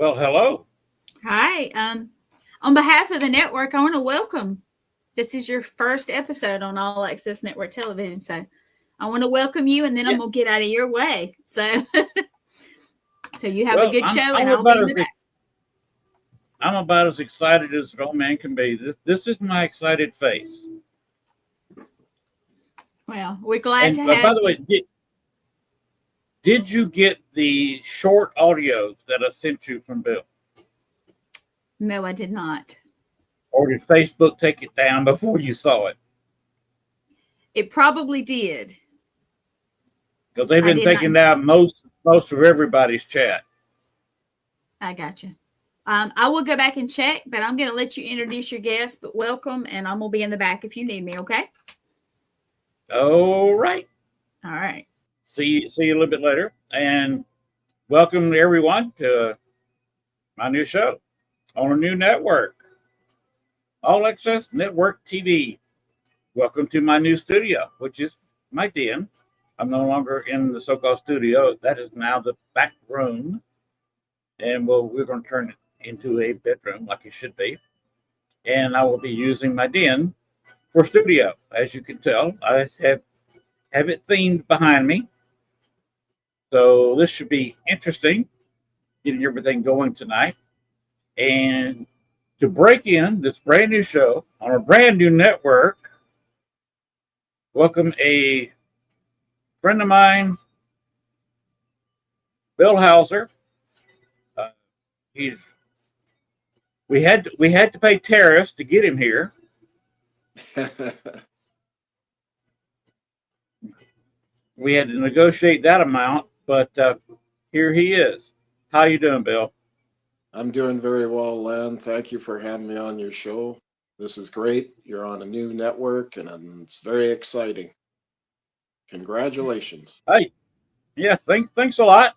Well, hello. Hi. On behalf of the network, I want to welcome. This is your first episode on All Access Network Television, so I want to welcome you, and then I'm Yeah. gonna get out of your way. So you have a Well, good I'm show, and I'm I'll be about in the as back. I'm about as excited as an old man can be. This is my excited face. Well, we're glad And to have by the you. way, did you get the short audio that I sent you from Bill, No, I did not. or did Facebook take it down before you saw it? It probably did. Because they've I been did not. taking down most of everybody's chat. I got you. I will go back and check, but I'm going to let you introduce your guest. But welcome, and I'm gonna be in the back if you need me. Okay. All right. All right. See you a little bit later, and welcome everyone to my new show on a new network, All Access Network TV. Welcome to my new studio, which is my den. I'm no longer in the so-called studio. That is now the back room, and we're going to turn it into a bedroom like it should be. And I will be using my den for studio. As you can tell, I have it themed behind me, so this should be interesting. Getting everything going tonight, and to break in this brand new show on a brand new network, welcome a friend of mine, Bill Hauser. Uh, he's we had to pay tariffs to get him here. We had to negotiate that amount, but here he is. How you doing, Bill? I'm doing very well, Len. Thank you for having me on your show. This is great. You're on a new network, and it's very exciting. Congratulations. Hey, yeah, thanks a lot.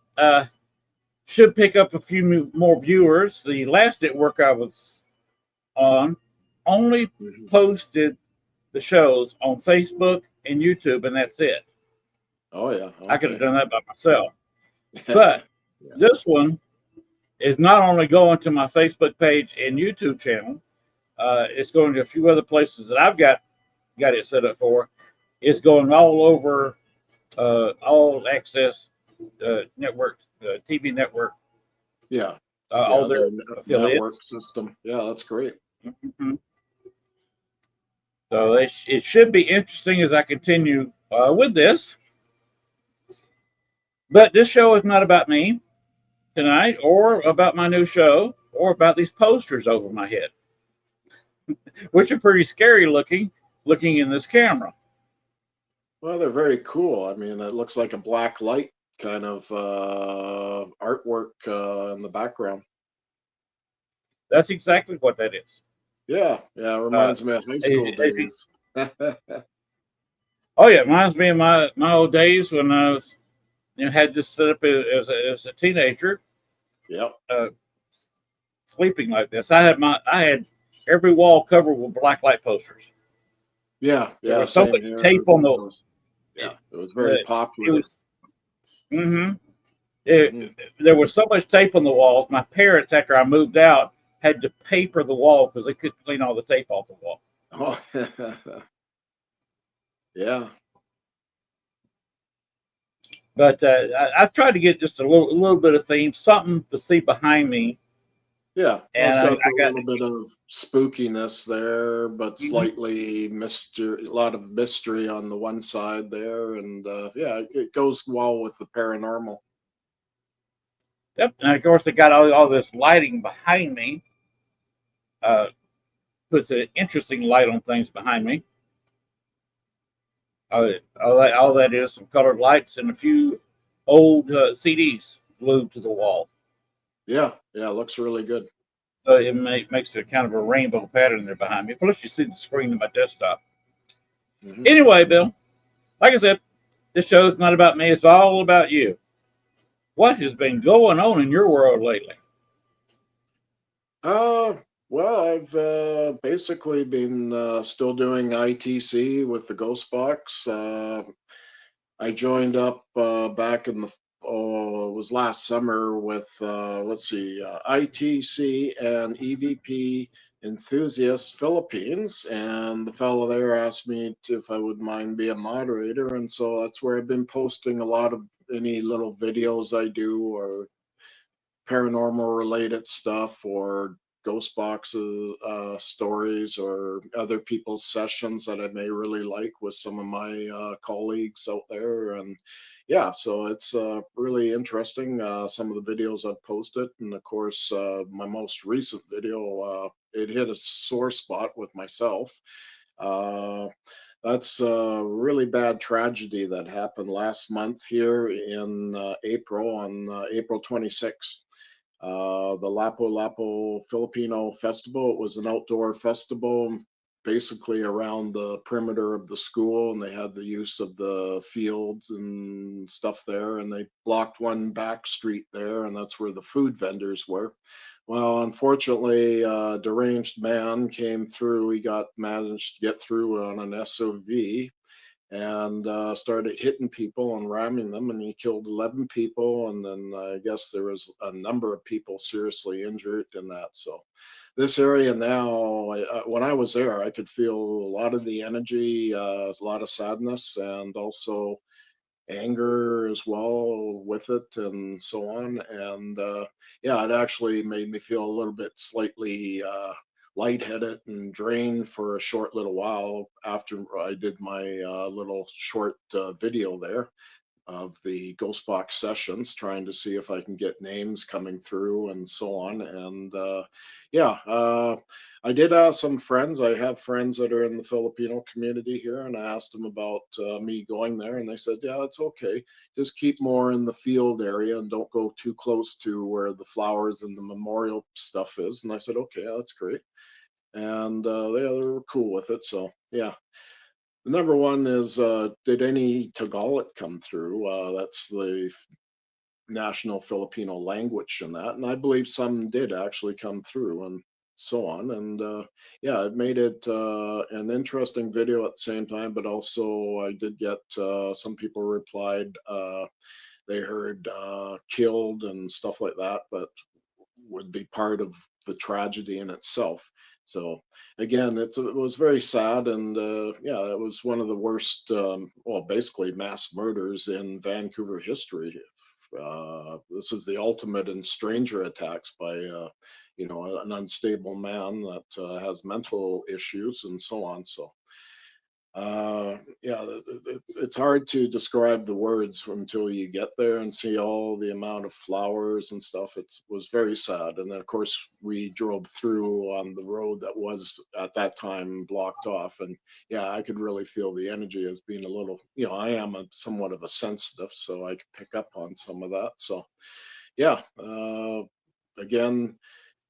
Should pick up a few more viewers. The last network I was on only Mhm. posted the shows on Facebook and YouTube, and that's it. Oh, yeah. I could have Okay. done that by myself. But Yeah. this one is not only going to my Facebook page and YouTube channel, it's going to a few other places that I've got it set up for. It's going all over all access network, TV network, Yeah. all Yeah. their Their affiliates. network system. Yeah, that's great. Mhm. So it should be interesting as I continue with this. But this show is not about me tonight, or about my new show, or about these posters over my head, which are pretty scary looking in this camera. Well, they're very cool. I mean, it looks like a black light kind of artwork in the background. That's exactly what that is. Yeah. Yeah. It Uh, reminds me of high school if you, days. oh yeah, it reminds me of my old days when I was had this set up as a teenager, Yep. uh, sleeping like this. I had every wall covered with black light posters. Yeah. There Yeah. was so Same much here. tape on It the was, it, yeah. It was very it popular. was. Mm-hmm. Hmm. There was so much tape on the walls. My parents, after I moved out, had to paper the wall because they couldn't clean all the tape off the wall. Oh, yeah. But I've tried to get just a little bit of theme, something to see behind me, Yeah. Well, it's and got I the got little bit of spookiness there, but mhm. slightly mystery, a lot of mystery on the one side there, and yeah, it goes well with the paranormal. Yep, and of course they got all this lighting behind me. Uh, Puts an interesting light on things behind me. All that is some colored lights and a few old CDs glued to the wall. Yeah. Yeah. It looks really good. So makes it kind of a rainbow pattern there behind me. Plus, you see the screen of my desktop. Hmm. Anyway, Bill, like I said, this show is not about me. It's all about you. What has been going on in your world lately? Uh, well, I've basically been still doing ITC with the Ghost Box. I joined up back in the it was last summer with, let's see, ITC and EVP Enthusiasts Philippines. And the fellow there asked me if I would mind being a moderator. And so that's where I've been posting a lot of any little videos I do or paranormal related stuff or ghost boxes stories or other people's sessions that I may really like with some of my colleagues out there. And yeah, so it's really interesting, some of the videos I've posted. And of course, my most recent video, it hit a sore spot with myself. uh, that's a really bad tragedy that happened last month here in April, on April 26th. The Lapu Lapu Filipino Festival. It was an outdoor festival, basically around the perimeter of the school, and they had the use of the fields and stuff there. And they blocked one back street there, and that's where the food vendors were. Well, unfortunately, a deranged man came through. He managed to get through on an SUV and started hitting people and ramming them, and he killed 11 people. And then I guess there was a number of people seriously injured in that. So this area now, when I was there, I could feel a lot of the energy, a lot of sadness, and also anger as well with it, and so on. And yeah, it actually made me feel a little bit slightly lightheaded and drained for a short little while after I did my little short video there of the ghost box sessions, trying to see if I can get names coming through and so on. And yeah, I did ask some friends. I have friends that are in the Filipino community here, and I asked them about me going there, and they said, yeah, it's okay. Just keep more in the field area and don't go too close to where the flowers and the memorial stuff is. And I said, okay, that's great. And they were cool with it. So yeah. The number one is, did any Tagalog come through? That's the national Filipino language in that. And I believe some did actually come through and so on. And yeah, it made it an interesting video at the same time, but also I did get some people replied they heard killed and stuff like that, but would be part of the tragedy in itself. So again, it was very sad, and yeah, it was one of the worst, well, basically mass murders in Vancouver history. This is the ultimate in stranger attacks by, you know, an unstable man that has mental issues and so on. So yeah, it's hard to describe the words until you get there and see all the amount of flowers and stuff. It was very sad. And then, of course, we drove through on the road that was at that time blocked off. And yeah, I could really feel the energy as being a little, you know, I am somewhat of a sensitive, so I could pick up on some of that. So yeah, again,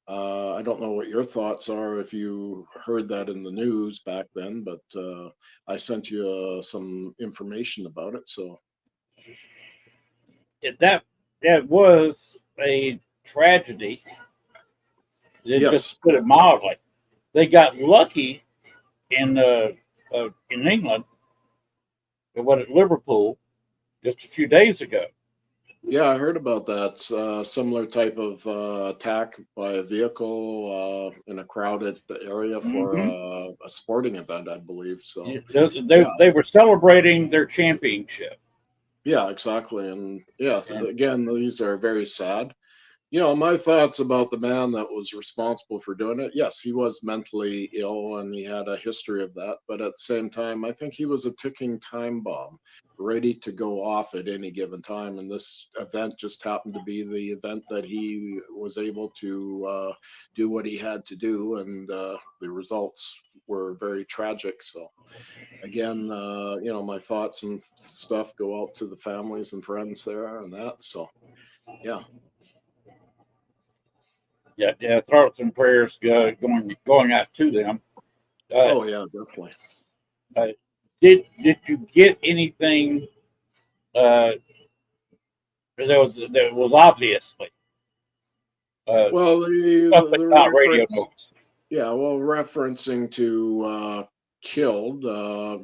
I don't know what your thoughts are if you heard that in the news back then, but I sent you some information about it. So That was a tragedy. yes, Just to put it mildly, they got lucky in England, what at Liverpool, just a few days ago. yeah, I heard about that. Similar type of attack by a vehicle in a crowded area for Hmm. a sporting event, I believe. So They, yeah, they were celebrating their championship. yeah, exactly. And yeah, And again, these are very sad. You know, my thoughts about the man that was responsible for doing it. Yes, he was mentally ill and he had a history of that. But at the same time, I think he was a ticking time bomb ready to go off at any given time. And this event just happened to be the event that he was able to do what he had to do. And the results were very tragic. So, again, you know, my thoughts and stuff go out to the families and friends there and that. So, yeah. yeah, thoughts and prayers going out to them. Uh, Oh, yeah, definitely. uh, did you get anything uh, that was obviously Well, stuff that's the not radio reference, noise? yeah, well, referencing to killed,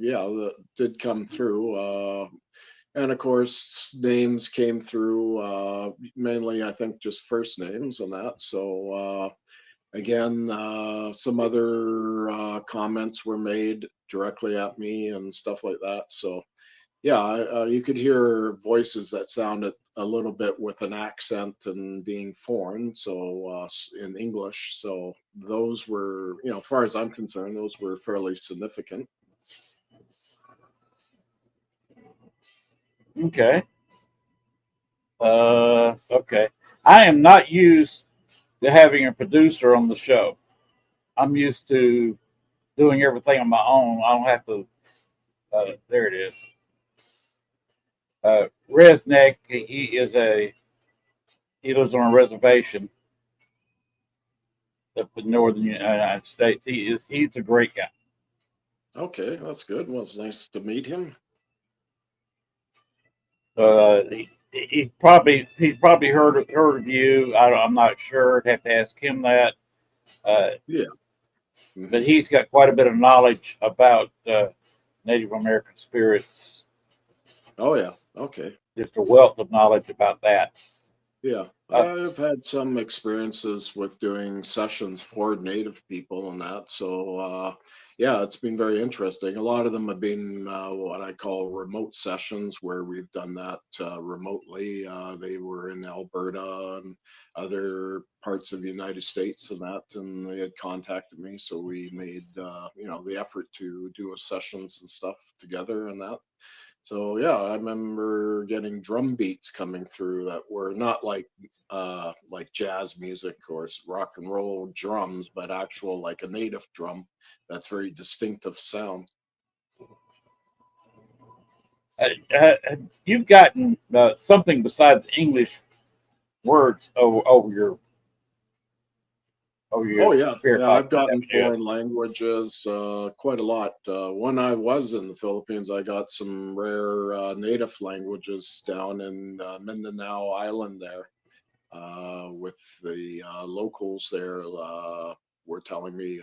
yeah, that did come through. And of course, names came through, mainly, I think, just first names and that. So, again, some other comments were made directly at me and stuff like that. So, yeah, you could hear voices that sounded a little bit with an accent and being foreign, so in English. So those were, as far as I'm concerned, those were fairly significant. Okay. Okay. I am not used to having a producer on the show. I'm used to doing everything on my own. I don't have to. There it is. Resnick. He lives on a reservation up in northern United States. He's a great guy. Okay, that's good. Well, it's nice to meet him. He's probably heard of you. I'm not sure. I'd have to ask him that. Uh, Yeah. but he's got quite a bit of knowledge about Native American spirits. Oh, yeah. Okay. Just a wealth of knowledge about that. Yeah, Uh, I've had some experiences with doing sessions for Native people and that. So, yeah, it's been very interesting. A lot of them have been what I call remote sessions where we've done that remotely. They were in Alberta and other parts of the United States and that, and they had contacted me. So we made, the effort to do a sessions and stuff together and that. So yeah, I remember getting drum beats coming through that were not like jazz music or rock and roll drums, but actual like a native drum. That's very distinctive sound. you've gotten something besides English words over Oh your yeah, spirit yeah, box, I've gotten haven't you? foreign languages quite a lot. When I was in the Philippines, I got some rare native languages down in Mindanao Island there. With the locals there were telling me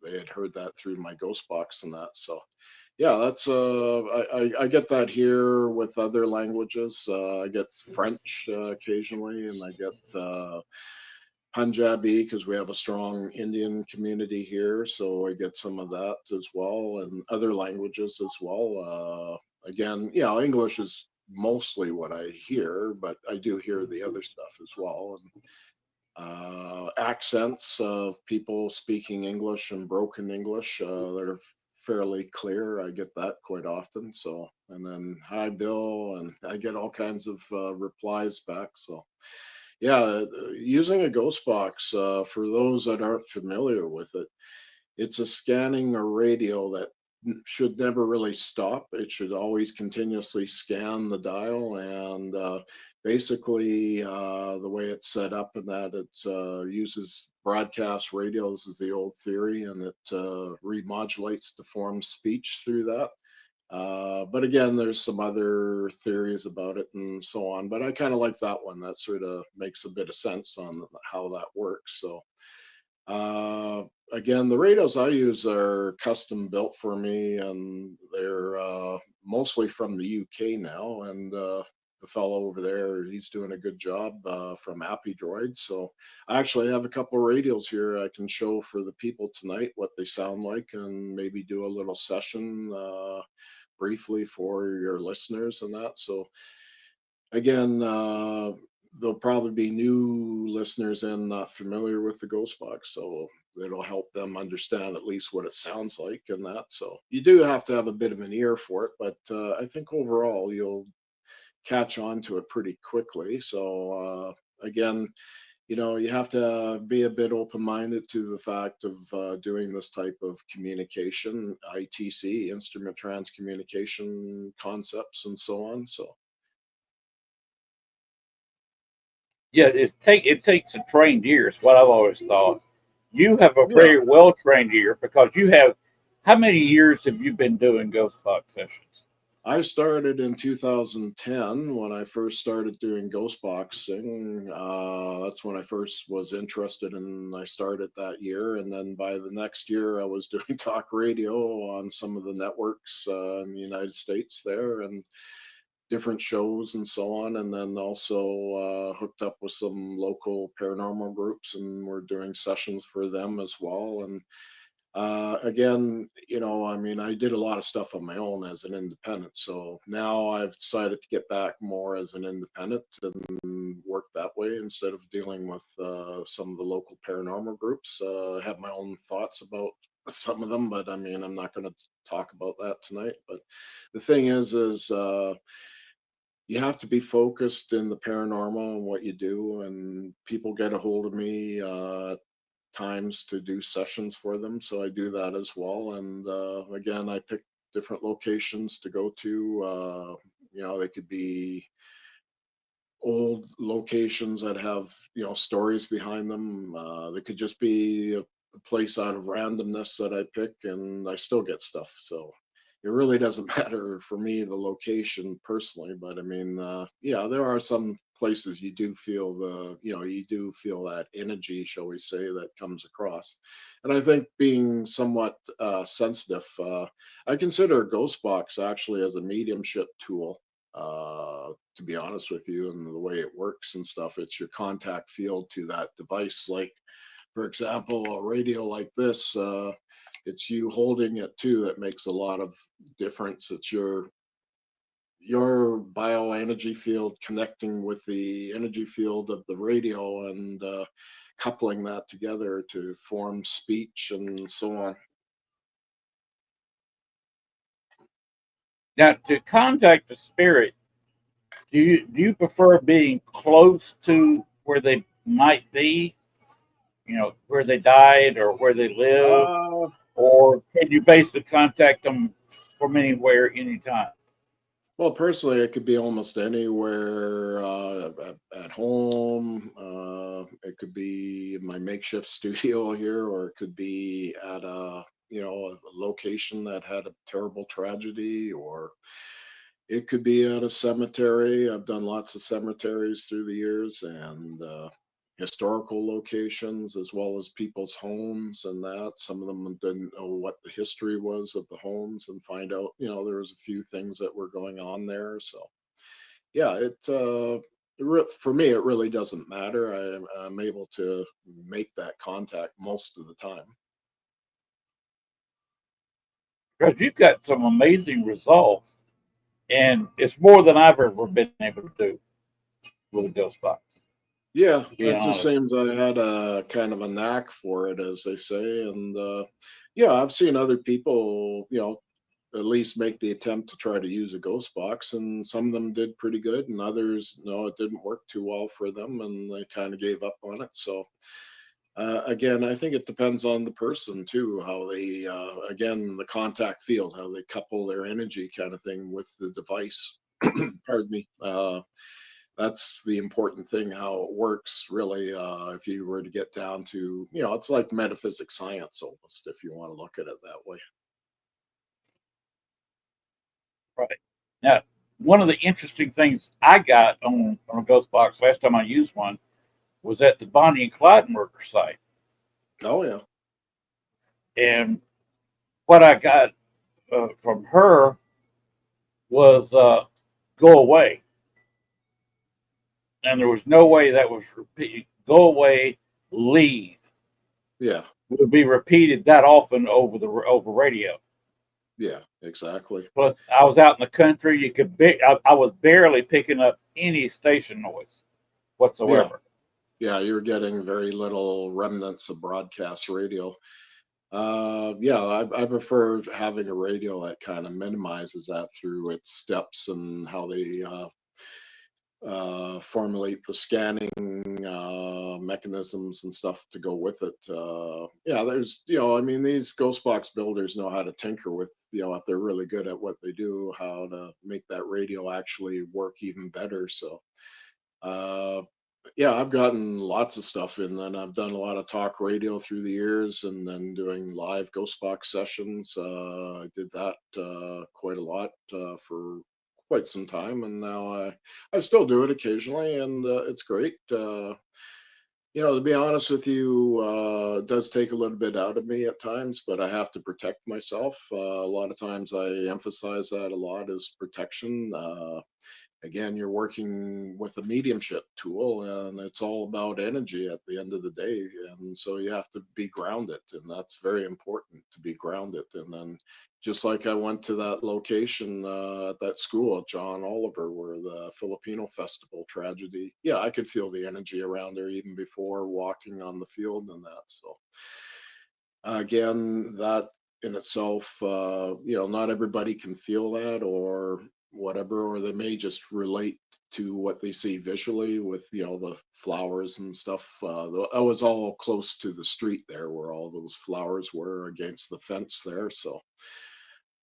they had heard that through my ghost box and that. So yeah, that's I get that here with other languages. I get French occasionally, and I get Punjabi because we have a strong Indian community here, so I get some of that as well, and other languages as well. Again, English is mostly what I hear, but I do hear the other stuff as well. And accents of people speaking English and broken English that are fairly clear. I get that quite often. So, and then hi, Bill, and I get all kinds of replies back. So, yeah, using a ghost box, for those that aren't familiar with it, it's a scanning a radio that should never really stop. It should always continuously scan the dial. And basically, the way it's set up and that it uses broadcast radios is the old theory, and it remodulates to form speech through that. But again, there's some other theories about it and so on. But I kind of like that one. That sort of makes a bit of sense on how that works. So uh, again, the radios I use are custom built for me, and they're mostly from the UK now. And the fellow over there, he's doing a good job from Appy Droid. So I actually have a couple of radios here I can show for the people tonight what they sound like, and maybe do a little session briefly for your listeners and that. So again, there'll probably be new listeners and not familiar with the ghost box, so it'll help them understand at least what it sounds like and that. So you do have to have a bit of an ear for it, but I think overall you'll catch on to it pretty quickly. So again, you have to be a bit open-minded to the fact of doing this type of communication, ITC, instrument transcommunication concepts, and so on. So Yeah, it takes a trained ear. Is what I've always thought. You have a yeah, very well trained ear because you have. How many years have you been doing ghost box sessions? I started in 2010 when I first started doing ghost boxing. That's when I first was interested, and I started that year. And then by the next year, I was doing talk radio on some of the networks in the United States there. And different shows and so on, and then also hooked up with some local paranormal groups, and we're doing sessions for them as well. And again, I mean, I did a lot of stuff on my own as an independent. So now I've decided to get back more as an independent and work that way instead of dealing with some of the local paranormal groups. I have my own thoughts about some of them, but I mean, I'm not going to talk about that tonight. But the thing is you have to be focused in the paranormal and what you do, and people get a hold of me times to do sessions for them. So I do that as well. And again, I pick different locations to go to. They could be old locations that have, stories behind them. They could just be a place out of randomness that I pick, and I still get stuff. So it really doesn't matter for me the location personally, but I mean, yeah, there are some places you do feel that energy, shall we say, that comes across. And I think being somewhat sensitive, I consider a ghost box actually as a mediumship tool. To be honest with you, and the way it works and stuff, it's your contact field to that device. Like, for example, a radio like this, it's you holding it too that makes a lot of difference. It's your bioenergy field connecting with the energy field of the radio, and coupling that together to form speech and so on. Now, to contact the spirit, do you prefer being close to where they might be, where they died or where they live, Uh, or can you basically contact them from anywhere, anytime? Well, personally, it could be almost anywhere at home. It could be my makeshift studio here, or it could be at a location that had a terrible tragedy, or it could be at a cemetery. I've done lots of cemeteries through the years, and historical locations, as well as people's homes and that. Some of them didn't know what the history was of the homes, and find out, there was a few things that were going on there. So yeah, for me, it really doesn't matter. I'm able to make that contact most of the time. Because you've got some amazing results, and it's more than I've ever been able to do with a ghost box. Yeah, Being it just honest, seems I had a kind of a knack for it, as they say. And yeah, I've seen other people, at least make the attempt to try to use a ghost box, and some of them did pretty good, and others, no, it didn't work too well for them, and they kind of gave up on it. So again, I think it depends on the person too, how they, again, the contact field, how they couple their energy, kind of thing, with the device. Pardon me. That's the important thing, how it works, really. If you were to get down to, it's like metaphysics science almost, if you want to look at it that way. right? Now, one of the interesting things I got on a ghost box last time I used one was at the Bonnie and Clyde murder site, Oh yeah. and what I got from her was "go away," and there was no way that was repeated. Go away, leave Yeah. would be repeated that often over radio. Yeah, exactly. Plus, I was out in the country. I was barely picking up any station noise Yeah. whatsoever. Yeah, you're getting very little remnants of broadcast radio. Yeah, I prefer having a radio that kind of minimizes that through its steps and how they formulate the scanning mechanisms and stuff to go with it. Yeah, there's, I mean, these ghost box builders know how to tinker with, if they're really good at what they do, how to make that radio actually work even better. So, uh, yeah, I've gotten lots of stuff in, and I've done a lot of talk radio through the years, and then doing live ghost box sessions. I did that quite a lot for quite some time, and now I still do it occasionally, and it's great. To be honest with you, it does take a little bit out of me at times, but I have to protect myself. A lot of times I emphasize that a lot is protection. Again, you're working with a mediumship tool, and it's all about energy at the end of the day. And so you have to be grounded, and that's very important to be grounded. And then, just like I went to that location at that school at John Oliver, where the Filipino festival tragedy, yeah, I could feel the energy around there even before walking on the field and that. So, again, that in itself, not everybody can feel that or whatever, or they may just relate to what they see visually with, the flowers and stuff. I was all close to the street there where all those flowers were against the fence there. So,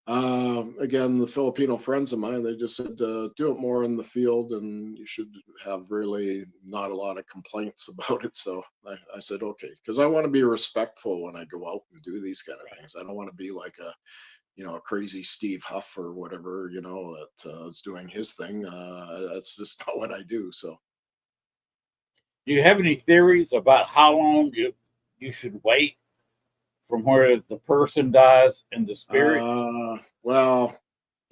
again, the Filipino friends of mine, they just said, do it more in the field and you should have really not a lot of complaints about it. So I said, okay, because I want to be respectful when I go out and do these kind of things. I don't want to be like a crazy Steve Huff or whatever, that is doing his thing. That's just not what I do. So, Do you have any theories about how long you should wait from where the person dies and the spirit? well,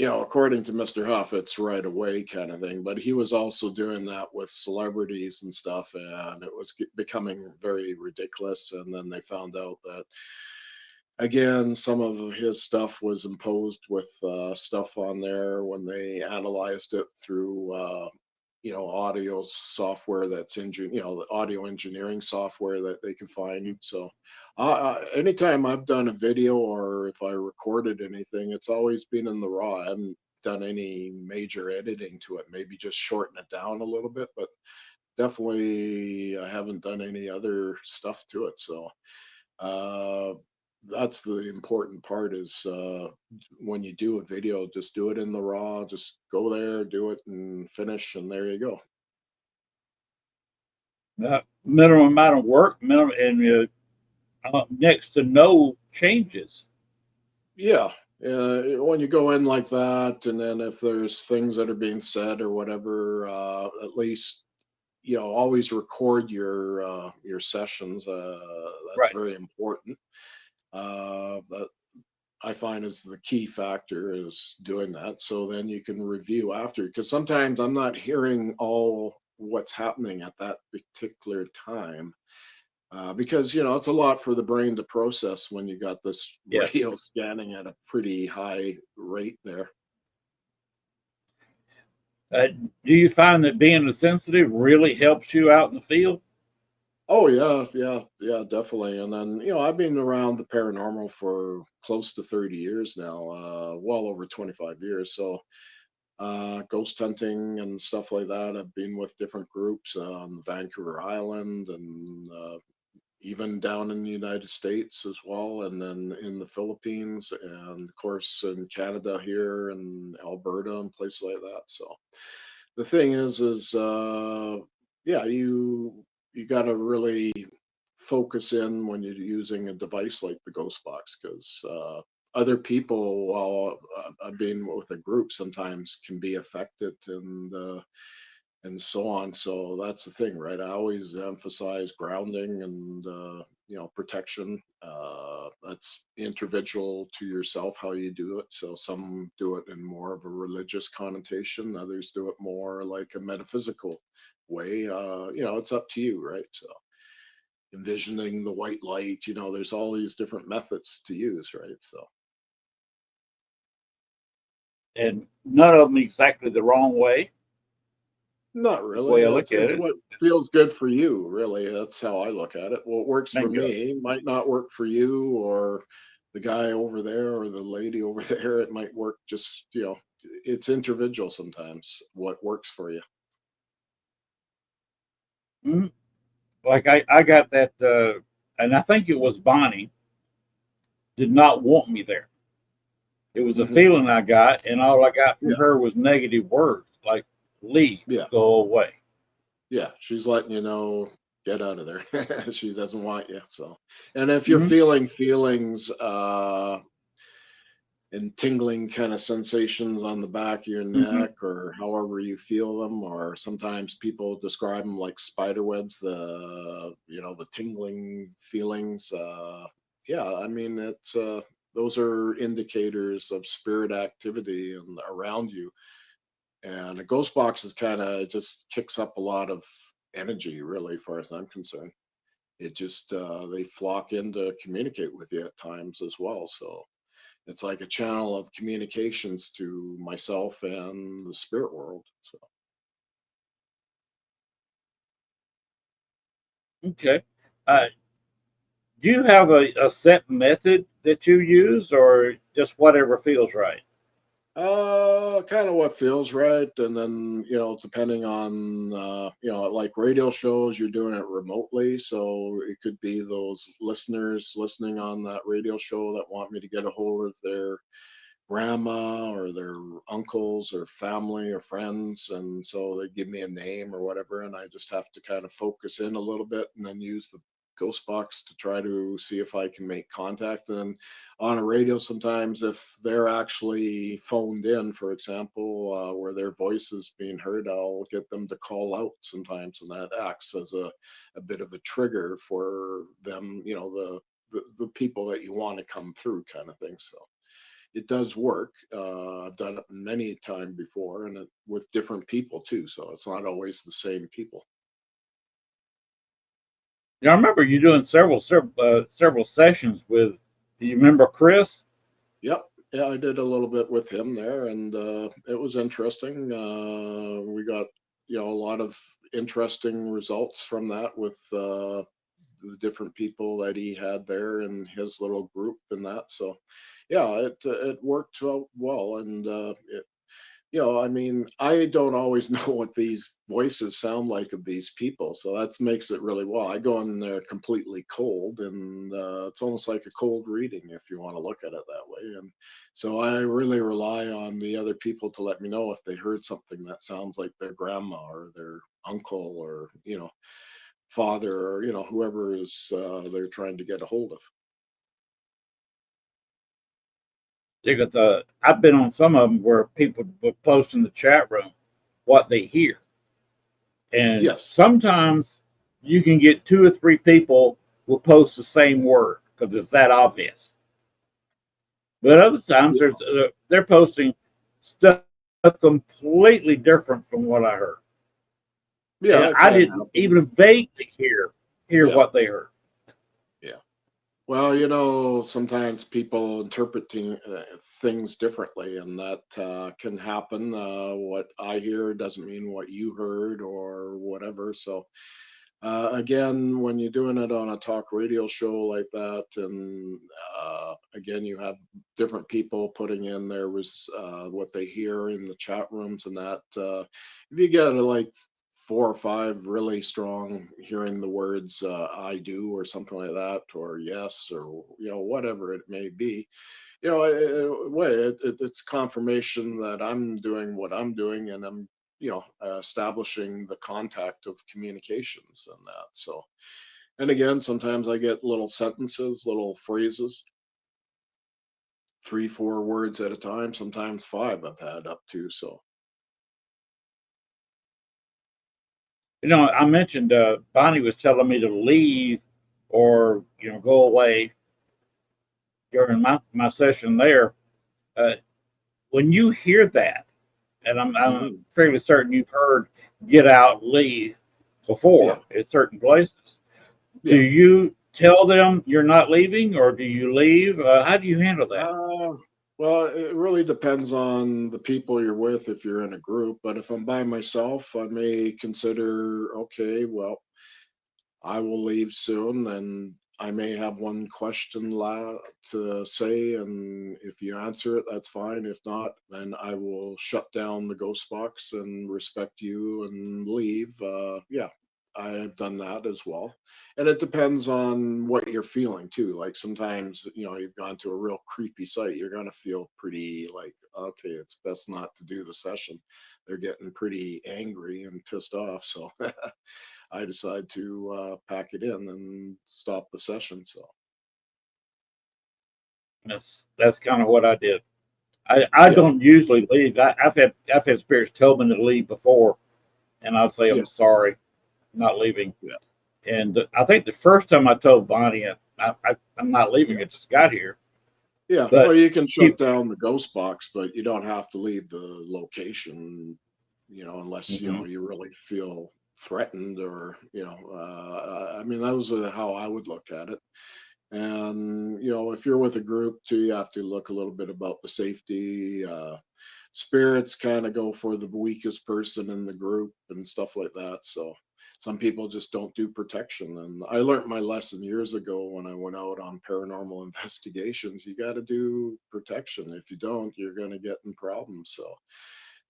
according to Mr. Huff, it's right away kind of thing. But he was also doing that with celebrities and stuff, and it was becoming very ridiculous. And then they found out that, again, some of his stuff was imposed with stuff on there when they analyzed it through, audio software that's the audio engineering software that they can find. So, anytime I've done a video or if I recorded anything, it's always been in the raw. I haven't done any major editing to it. Maybe just shorten it down a little bit, but definitely I haven't done any other stuff to it. So, uh, that's the important part is when you do a video, just do it in the raw, just go there, do it and finish, and there you go. Minimum amount of work, minimum, and next to no changes. Yeah. When you go in like that, and then if there's things that are being said or whatever, at least always record your sessions. That's Right. very important. That I find is the key factor is doing that. So then you can review after, because sometimes I'm not hearing all what's happening at that particular time. Because it's a lot for the brain to process when you got this Yes. radio scanning at a pretty high rate there. Do you find that being a sensitive really helps you out in the field? Oh yeah, yeah, yeah, definitely. And then I've been around the paranormal for close to 30 years now, well over 25 years. So ghost hunting and stuff like that. I've been with different groups on Vancouver Island and even down in the United States as well, and then in the Philippines, and of course in Canada here and Alberta and places like that. So the thing is, yeah, you got to really focus in when you're using a device like the Ghost Box because other people, while being with a group, sometimes can be affected and so on. So that's the thing, right? I always emphasize grounding and protection. That's individual to yourself how you do it. So some do it in more of a religious connotation, others do it more like a metaphysical way. It's up to you, right? So envisioning the white light, there's all these different methods to use, right? So And none of them exactly the wrong way. not That's the way really. I look at It's it. what feels good for you, really. That's how I look at it. What works for Bingo. me might not work for you or the guy over there or the lady over there. It might work just, it's individual sometimes what works for you. Mhm. Like I got that, and I think it was Bonnie did not want me there. It was a Hmm. feeling I got, and all I got from Yeah. her was negative words like "leave, Yeah. go away." Yeah. She's letting you know, get out of there. She doesn't want you. So, and if you're Hmm. feeling feelings, and tingling kind of sensations on the back of your Hmm. neck or however you feel them, or sometimes people describe them like spider webs, the tingling feelings. Yeah, I mean, it's those are indicators of spirit activity and around you. And a ghost box is kind of, it just kicks up a lot of energy, really, as far as I'm concerned. It just they flock in to communicate with you at times as well. So it's like a channel of communications to myself and the spirit world. So Okay. Uh, do you have a set method that you use, or just whatever feels right? kind of what feels right, and then depending on like radio shows, you're doing it remotely, so it could be those listeners listening on that radio show that want me to get a hold of their grandma or their uncles or family or friends, and so they give me a name or whatever, and I just have to kind of focus in a little bit and then use the ghost box to try to see if I can make contact. And then on a radio, sometimes if they're actually phoned in, for example, where their voice is being heard, I'll get them to call out sometimes, and that acts as a bit of a trigger for them, the people that you want to come through, kind of thing. So it does work. I've done it many times before, and with different people too. So it's not always the same people. Yeah, I remember you doing several sessions with. Do you remember Chris? Yep. Yeah, I did a little bit with him there, and it was interesting. We got a lot of interesting results from that with the different people that he had there in his little group and that. So, yeah, it worked out well, and I mean, I don't always know what these voices sound like of these people, so that makes it really well. I go in there completely cold, and it's almost like a cold reading if you want to look at it that way. And so I really rely on the other people to let me know if they heard something that sounds like their grandma or their uncle or father or whoever is they're trying to get a hold of. Because I've been on some of them where people will post in the chat room what they hear, and Yes. sometimes you can get two or three people will post the same word because it's that obvious. But other times they're posting stuff completely different from what I heard, Yeah, and it I can didn't happen. even vaguely hear Yeah. what they heard. Yeah. Well, sometimes people things differently, and that can happen. What I hear doesn't mean what you heard or whatever. So, again, when you're doing it on a talk radio show like that, and again, you have different people putting in what they hear in the chat rooms and that. If you get like four or five really strong hearing the words "I do" or something like that, or "yes" or whatever it may be, it's confirmation that I'm doing what I'm doing, and I'm establishing the contact of communications and that. So, and again, sometimes I get little sentences, little phrases, three, four words at a time, sometimes five I've had up to. So, I mentioned Bonnie was telling me to leave or go away during my session there. Uh, when you hear that, and I'm mhm. fairly certain you've heard "get out, leave" Yeah, before at certain places. Do yeah. you tell them you're not leaving, or do you leave? How do you handle that? Uh, well, it really depends on the people you're with if you're in a group. But if I'm by myself, I may consider, okay, well, I will leave soon, and I may have one question to say, and if you answer it, that's fine. If not, then I will shut down the ghost box and respect you and leave. Yeah, I've done that as well, and it depends on what you're feeling too. Like sometimes, you've gone to a real creepy site, you're gonna feel pretty like, okay, it's best not to do the session. They're getting pretty angry and pissed off, so. I decide to pack it in and stop the session. So That's kind of what I did. I Yeah, don't usually leave. I've had spirits tell me to leave before, and I'll say yeah, I'm sorry, I'm not leaving. yeah, And I think the first time I told Bonnie I'm not leaving, yeah. I just got here, Yeah, well, but you can she. shut down the ghost box, but you don't have to leave the location, unless, Mhm. you really feel threatened or, I mean, those are how I would look at it. And, if you're with a group too, you have to look a little bit about the safety. Spirits kind of go for the weakest person in the group and stuff like that. So some people just don't do protection. And I learned my lesson years ago when I went out on paranormal investigations. You got to do protection. If you don't, you're going to get in problems. So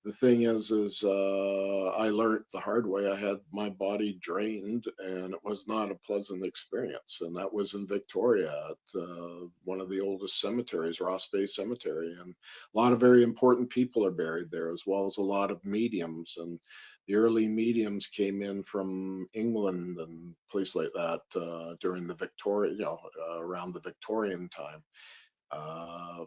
the thing is I learned the hard way. I had my body drained, and it was not a pleasant experience. And that was in Victoria at one of the oldest cemeteries, Ross Bay Cemetery, and a lot of very important people are buried there, as well as a lot of mediums. And the early mediums came in from England and places like that during the Victoria, around the Victorian time. Uh,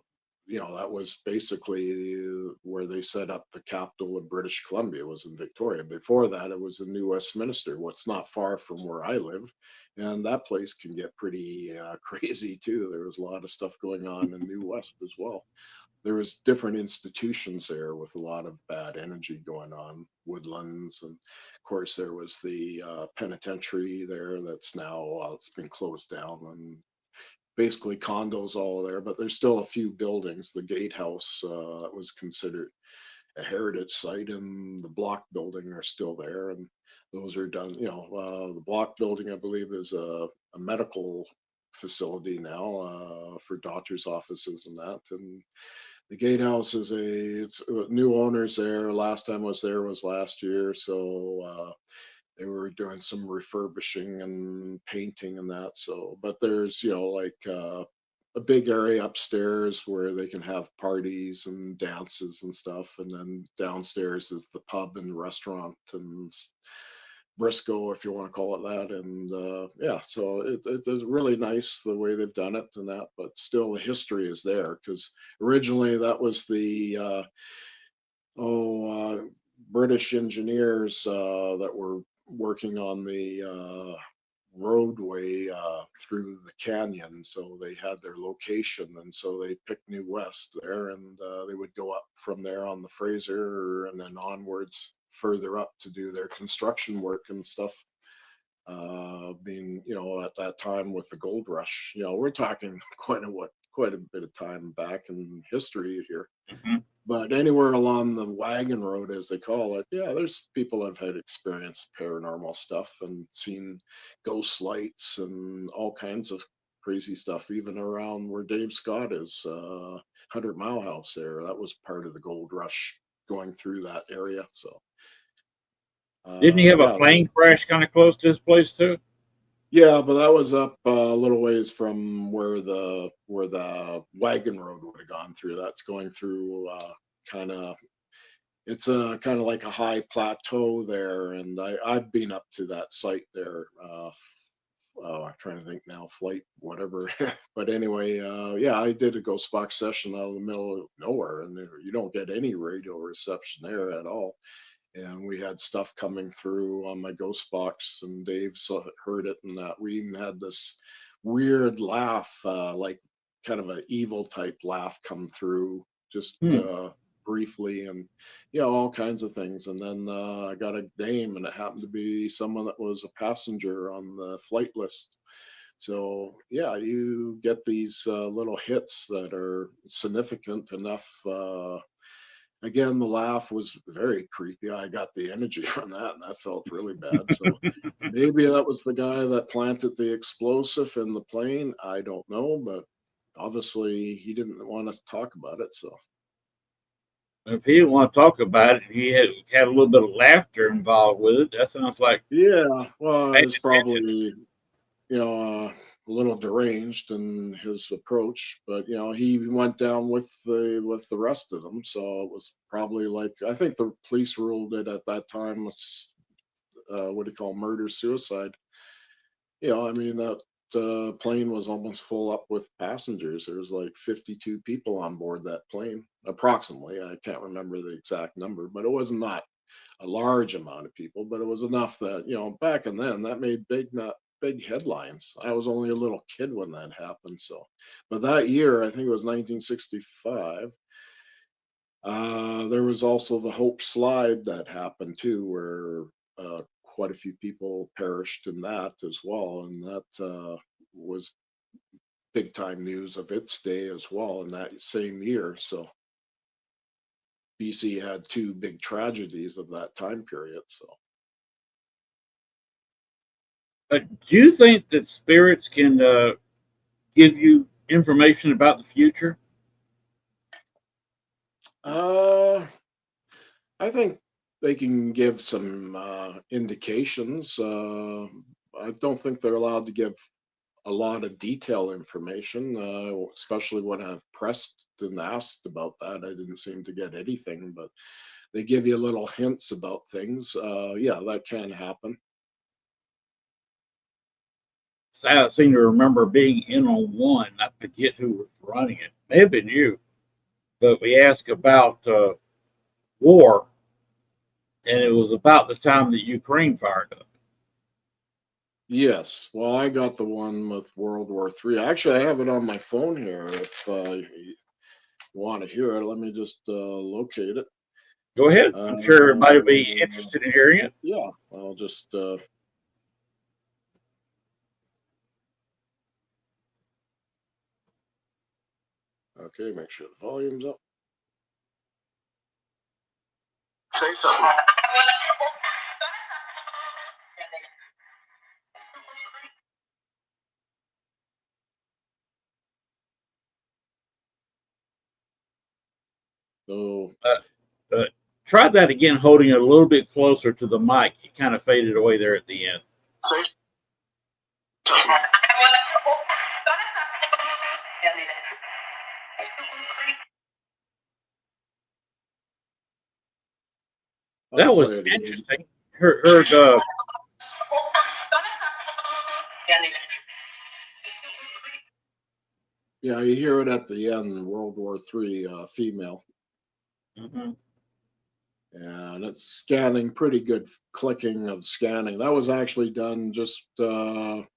that was basically where they set up the capital of British Columbia, was in Victoria. Before that, it was in New Westminster, what's not far from where I live. And that place can get pretty crazy too. There was a lot of stuff going on in New West as well. There was different institutions there with a lot of bad energy going on, woodlands, and of course there was the penitentiary there that's now it's been closed down, and basically condos all there, but there's still a few buildings. The gatehouse that was considered a heritage site, and the block building are still there, and those are done. The block building, I believe, is a medical facility now for doctors' offices and that. And the gatehouse is it's new owners there. Last time I was there was last year, so they were doing some refurbishing and painting and that. So, but there's, like a big area upstairs where they can have parties and dances and stuff. And then downstairs is the pub and restaurant and Briscoe, if you want to call it that. And yeah, so it's really nice the way they've done it and that, but still the history is there because originally that was the, oh, British engineers that were working on the roadway through the canyon. So they had their location, and so they picked New West there, and they would go up from there on the Fraser and then onwards further up to do their construction work and stuff. Being, at that time with the gold rush, we're talking quite a bit of time back in history here. Mhm. But anywhere along the wagon road, as they call it, yeah, there's people have had experienced paranormal stuff and seen ghost lights and all kinds of crazy stuff, even around where Dave Scott is, 100 Mile House there. That was part of the gold rush going through that area. So, Didn't he have a yeah, plane crash kind of close to his place too? yeah, but that was up a little ways from where the wagon road would have gone through. That's going through kind of it's a kind of like a high plateau there, and I've been up to that site there. Oh, I'm trying to think now, flight whatever. But anyway, yeah, I did a ghost box session out of the middle of nowhere, and you don't get any radio reception there at all. And we had stuff coming through on my ghost box, and Dave heard it, and that we even had this weird laugh, like kind of an evil type laugh come through just Hmm. briefly, and all kinds of things. And then I got a name, and it happened to be someone that was a passenger on the flight list. So yeah, you get these little hits that are significant enough. Again, the laugh was very creepy. I got the energy from that, and that felt really bad. So maybe that was the guy that planted the explosive in the plane. I don't know, but obviously he didn't want us to talk about it. So If he didn't want to talk about it, he had a little bit of laughter involved with it. That sounds like yeah, well, paying it's attention. probably a little deranged in his approach, but he went down with the rest of them. So it was probably like I think the police ruled it at that time was what do you call murder suicide. I mean, that plane was almost full up with passengers. There was like 52 people on board that plane, approximately. I can't remember the exact number, but it was not a large amount of people, but it was enough that, back and then that made big headlines. I was only a little kid when that happened. So, but that year, I think it was 1965, there was also the Hope Slide that happened too, where quite a few people perished in that as well. And that was big time news of its day as well in that same year. So BC had two big tragedies of that time period. So Do you think that spirits can give you information about the future? I think they can give some indications. I don't think they're allowed to give a lot of detailed information, especially when I've pressed and asked about that. I didn't seem to get anything, but they give you little hints about things. Yeah, that can happen. I seem to remember being in on one. I forget who was running it. May have been you, but we asked about war, and it was about the time that Ukraine fired up. Yes. Well, I got the one with World War III. Actually, I have it on my phone here. If you want to hear it, let me just locate it. Go ahead. I'm sure everybody will be interested in hearing it. Yeah, I'll just. Okay, make sure the volume's up. Say something. So Try that again, holding it a little bit closer to the mic. It kind of faded away there at the end. say That was interesting. Heard yeah, you hear it at the end. World War III, female. Mm-hmm. And it's scanning, pretty good clicking of scanning. That was actually done just, that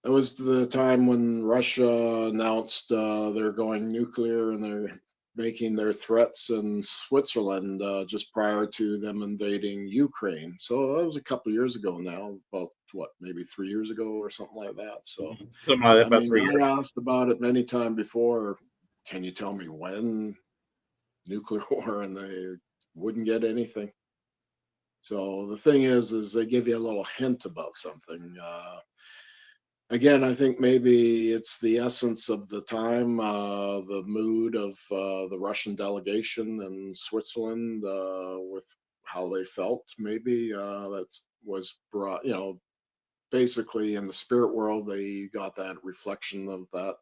was the time when Russia announced they're going nuclear and they're making their threats in Switzerland just prior to them invading Ukraine. So that was a couple of years ago now, about what, maybe 3 years ago or something like that. So, something like that, I about mean, 3 years. I asked about it many times before. Can you tell me when nuclear war? And they wouldn't get anything. So the thing is they give you a little hint about something. Again, I think maybe it's the essence of the time, the mood of the Russian delegation in Switzerland with how they felt. Maybe that's was brought, basically in the spirit world, they got that reflection of that,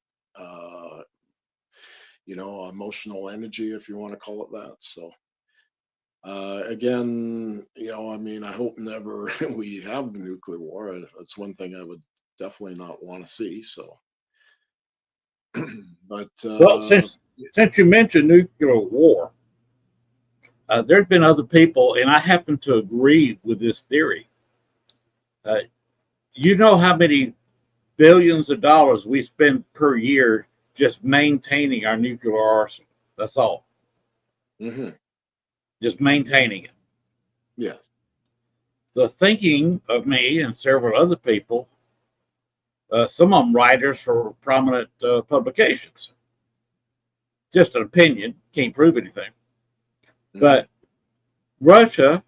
emotional energy, if you want to call it that. So. Again, I mean, I hope never we have a nuclear war. That's one thing I would definitely not want to see. So, but Well, since you mentioned nuclear war, there's been other people, and I happen to agree with this theory. You know how many billions of dollars we spend per year just maintaining our nuclear arsenal? That's all. mm-hmm. Just maintaining it. Yes. The thinking of me and several other people, some of them writers for prominent publications, just an opinion, can't prove anything. Mm-hmm. But Russia,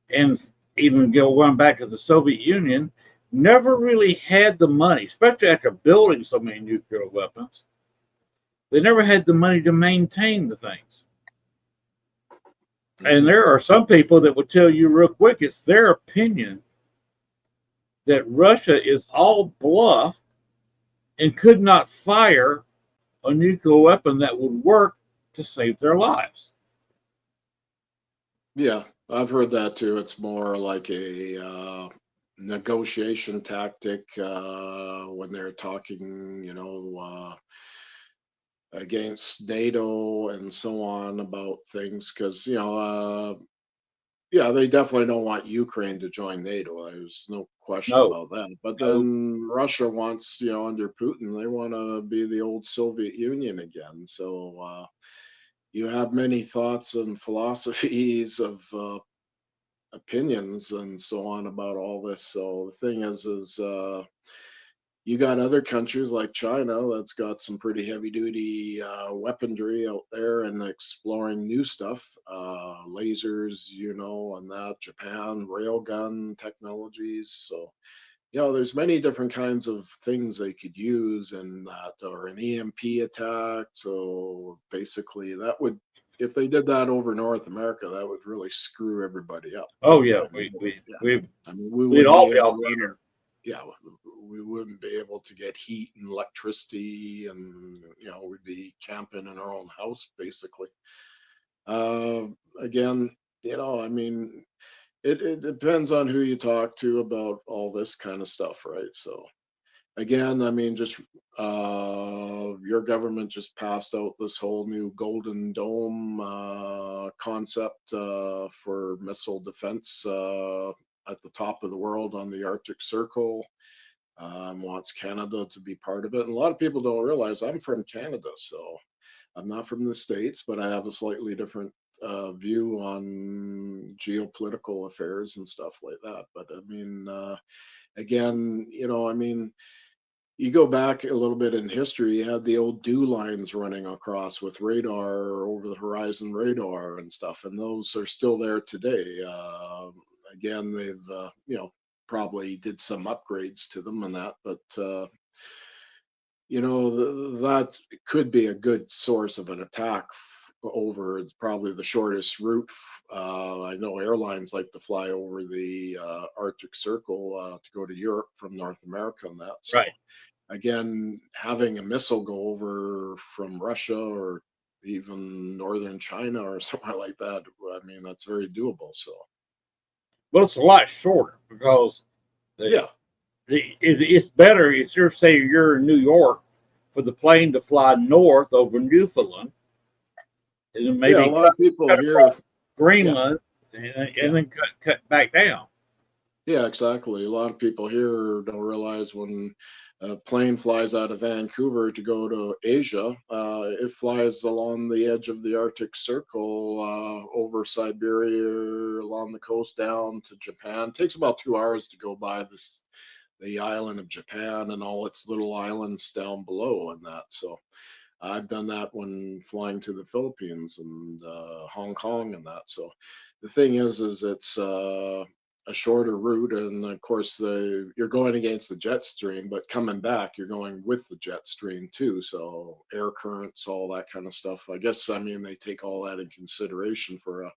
and even going back to the Soviet Union, never really had the money, especially after building so many nuclear weapons. They never had the money to maintain the things. And there are some people that would tell you real quick, it's their opinion that Russia is all bluff and could not fire a nuclear weapon that would work to save their lives. Yeah, I've heard that too. It's more like a negotiation tactic when they're talking, against NATO and so on about things, because yeah, they definitely don't want Ukraine to join NATO. There's no question No, about that. But no. then Russia wants, under Putin, they want to be the old Soviet Union again. So you have many thoughts and philosophies of opinions and so on about all this. So the thing is you got other countries like China that's got some pretty heavy duty weaponry out there and exploring new stuff, lasers, and that. Japan, railgun technologies. So, there's many different kinds of things they could use in that, or an EMP attack. So basically, that would, if they did that over North America, that would really screw everybody up Oh big yeah, time. Yeah. we I mean, we we'd wouldn't all be be able off to the run air. our, yeah, we wouldn't be able to get heat and electricity, and we'd be camping in our own house basically. Uh, Again, I mean, it depends on who you talk to about all this kind of stuff, right? So again, I mean, just your government just passed out this whole new Golden Dome concept for missile defense at the top of the world on the Arctic Circle. Wants Canada to be part of it. And a lot of people don't realize I'm from Canada, so I'm not from the States, but I have a slightly different view on geopolitical affairs and stuff like that. But I mean, again, I mean, you go back a little bit in history, you had the old dew lines running across with radar or over the horizon radar and stuff, and those are still there today. Again, they've, probably did some upgrades to them and that, but that could be a good source of an attack over. It's probably the shortest route. I know airlines like to fly over the Arctic Circle to go to Europe from North America and that. So Right. again, having a missile go over from Russia or even northern China or somewhere like that, I mean, that's very doable. So But it's a lot shorter because the, yeah, it's better if you're say you're in New York for the plane to fly north over Newfoundland and then yeah, a maybe lot of people cut here, across yeah, Greenland yeah. and then cut back down. Yeah, exactly. A lot of people here don't realize when a plane flies out of Vancouver to go to Asia, it flies along the edge of the Arctic Circle, over Siberia, along the coast down to Japan. Takes about 2 hours to go by the island of Japan and all its little islands down below and that. So I've done that when flying to the Philippines and Hong Kong and that. So the thing is it's a shorter route, and of course you're going against the jet stream, but coming back you're going with the jet stream too. So air currents, all that kind of stuff. I guess I mean they take all that in consideration for a.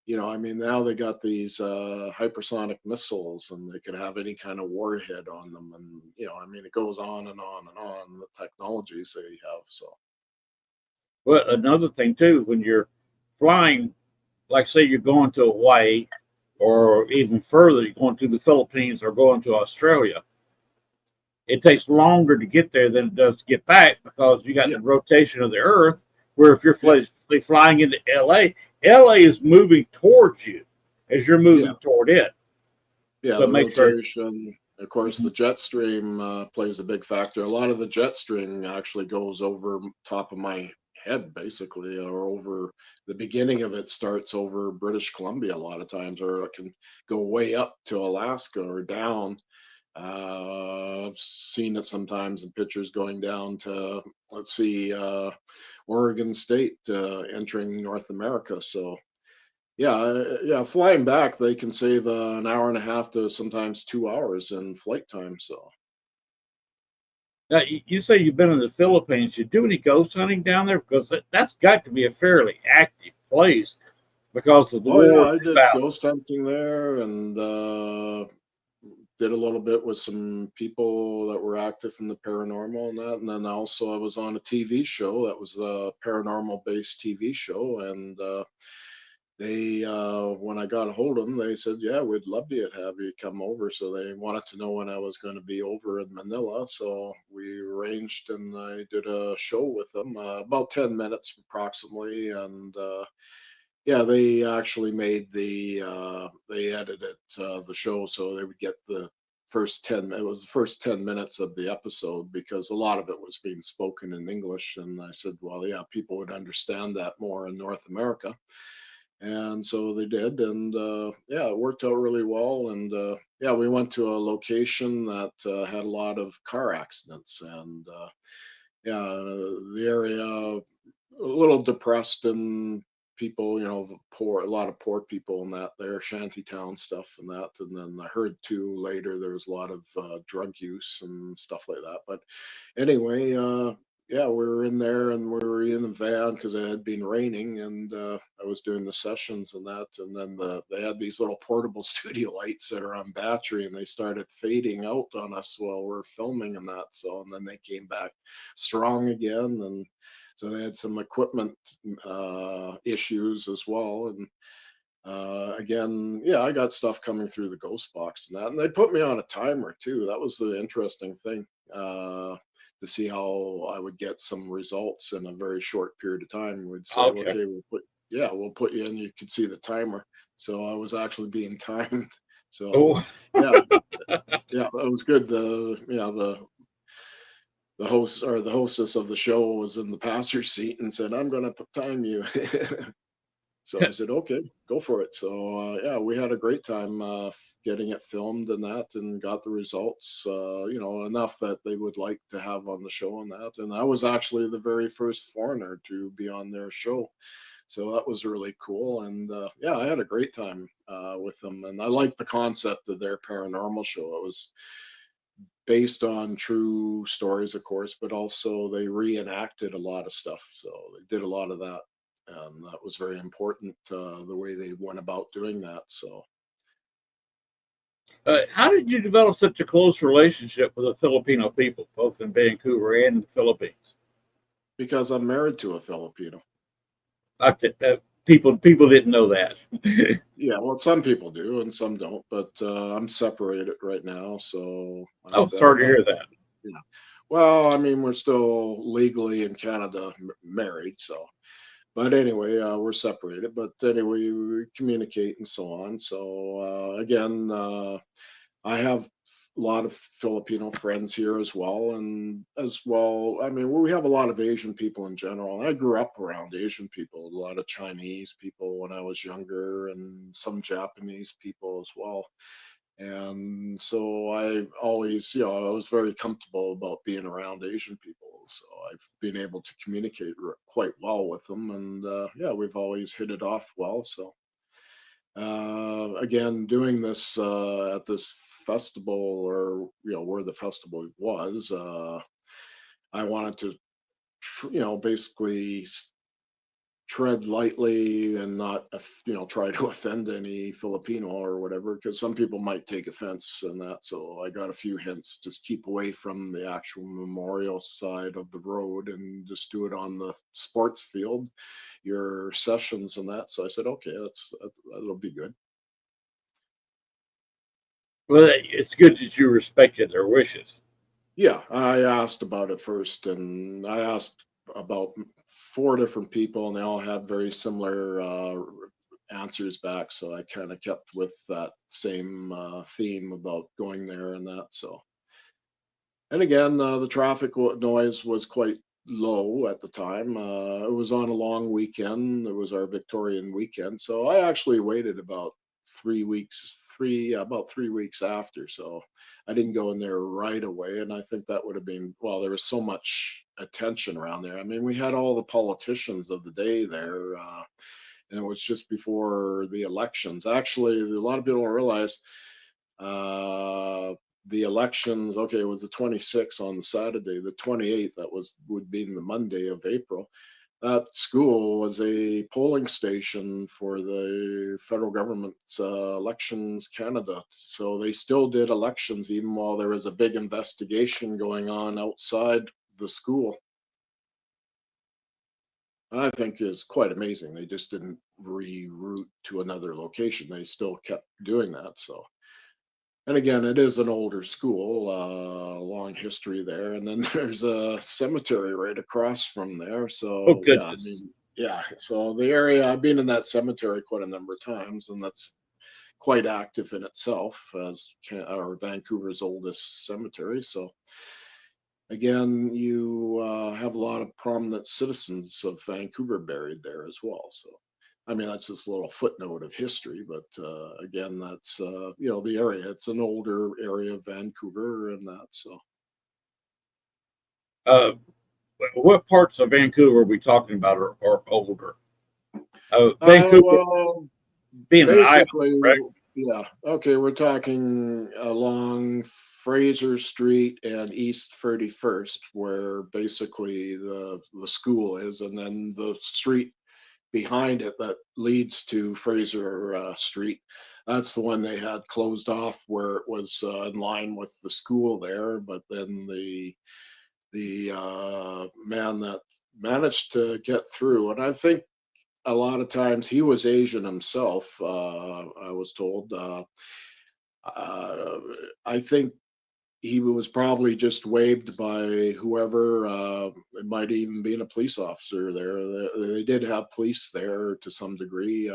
I mean, now they got these hypersonic missiles, and they could have any kind of warhead on them, and I mean, it goes on and on and on. The technologies they have, so. Well, another thing too, when you're flying, like say you're going to Hawaii or even further, you're going to the Philippines or going to Australia, it takes longer to get there than it does to get back because you got Yeah, the rotation of the Earth. Where if you're yeah, flying into LA, LA is moving towards you as you're yeah, moving toward it. yeah. So it The makes her. rotation, of course, Mhm. the jet stream plays a big factor. A lot of the jet stream actually goes over top of my head, basically, or over the beginning of it starts over British Columbia a lot of times, or it can go way up to Alaska or down. I've seen it sometimes in pictures going down to, let's see, Oregon State, entering North America. So yeah, yeah, flying back, they can save an hour and a half to sometimes 2 hours in flight time. So, Now, you say you've been in the Philippines. You do any ghost hunting down there because that's got to be a fairly active place because of the oh yeah, war I did about. ghost hunting there, and did a little bit with some people that were active in the paranormal and that. And then also I was on a TV show that was a paranormal based TV show, and they when I got a hold of them, they said, "Yeah, we'd love to have you come over." So they wanted to know when I was going to be over in Manila. So we arranged, and I did a show with them, about 10 minutes approximately, and yeah, they actually made they edited the show so they would get the first 10. It was the first 10 minutes of the episode because a lot of it was being spoken in English, and I said, well, yeah, people would understand that more in North America, and so they did, and yeah, it worked out really well. And yeah, we went to a location that had a lot of car accidents, and yeah, the area a little depressed, and people, poor, a lot of poor people in that there, shanty town stuff and that. And then I heard too later there was a lot of drug use and stuff like that. But anyway, yeah, we were in there, and we were in the van because it had been raining, and I was doing the sessions and that. And then they had these little portable studio lights that are on battery, and they started fading out on us while we're filming and that. So, and then they came back strong again, and so they had some equipment issues as well. And again, yeah, I got stuff coming through the ghost box and that, and they put me on a timer too. That was the interesting thing, to see how I would get some results in a very short period of time. We'd say, Okay. okay, we'll put you in. You could see the timer, so I was actually being timed. So Oh, yeah, yeah, it was good. The host or the hostess of the show was in the passenger seat and said, "I'm going to time you." So I said, okay, go for it. So yeah, we had a great time getting it filmed and that, and got the results, enough that they would like to have on the show and that. And I was actually the very first foreigner to be on their show. So that was really cool. And yeah, I had a great time with them. And I liked the concept of their paranormal show. It was based on true stories, of course, but also they reenacted a lot of stuff. So they did a lot of that. And that was very important, the way they went about doing that. So, how did you develop such a close relationship with the Filipino people, both in Vancouver and the Philippines? because I'm married to a Filipino. People didn't know that. Yeah, well, some people do and some don't, but I'm separated right now. So Oh, I've sorry to had, hear that. yeah. Well, I mean, we're still legally in Canada married. So, but anyway, we're separated. But anyway, we communicate and so on. So again, I have a lot of Filipino friends here as well, and as well, I mean, we have a lot of Asian people in general. I grew up around Asian people, a lot of Chinese people when I was younger, and some Japanese people as well. And so I always, I was very comfortable about being around Asian people. So I've been able to communicate quite well with them, and yeah, we've always hit it off well. So again, doing this at this festival, or where the festival was, I wanted to basically tread lightly and not try to offend any Filipino or whatever, because some people might take offense in that. So I got a few hints: just keep away from the actual memorial side of the road and just do it on the sports field, your sessions and that. So I said, okay, that'll be good. Well, it's good that you respected their wishes. Yeah, I asked about it first, and I asked about four different people, and they all had very similar answers back. So I kind of kept with that same theme about going there and that. So, and again, the traffic noise was quite low at the time. It was on a long weekend. It was our Victorian weekend, so I actually waited about 3 weeks, about 3 weeks after. So I didn't go in there right away, and I think that would have been, well, there was so much attention around there. I mean, we had all the politicians of the day there. And it was just before the elections. Actually, a lot of people don't realize uh, the elections. Okay, it was the 26th on the Saturday. The 28th, that would be the Monday of April. That school was a polling station for the federal government's Elections Canada. So they still did elections even while there was a big investigation going on outside the school. I think is quite amazing. They just didn't reroute to another location. They still kept doing that. So, and again, it is an older school, long history there. And then there's a cemetery right across from there. Oh So, yeah, I goodness. mean, yeah. So the area, I've been in that cemetery quite a number of times, and that's quite active in itself as or Vancouver's oldest cemetery. So again, you have a lot of prominent citizens of Vancouver buried there as well. So, I mean, that's just a little footnote of history, but again, that's the area. It's an older area of Vancouver, and that. So, Uh, what parts of Vancouver are we talking about are older? Vancouver well, being an island, basically, correct? yeah. Okay, we're talking along Fraser Street and East 31st, where basically the school is, and then the street behind it that leads to Fraser Street. That's the one they had closed off where it was in line with the school there. But then the man that managed to get through, and I think a lot of times he was Asian himself. I was told. Uh, I think he was probably just waved by whoever. It might even been a police officer there. They did have police there to some degree,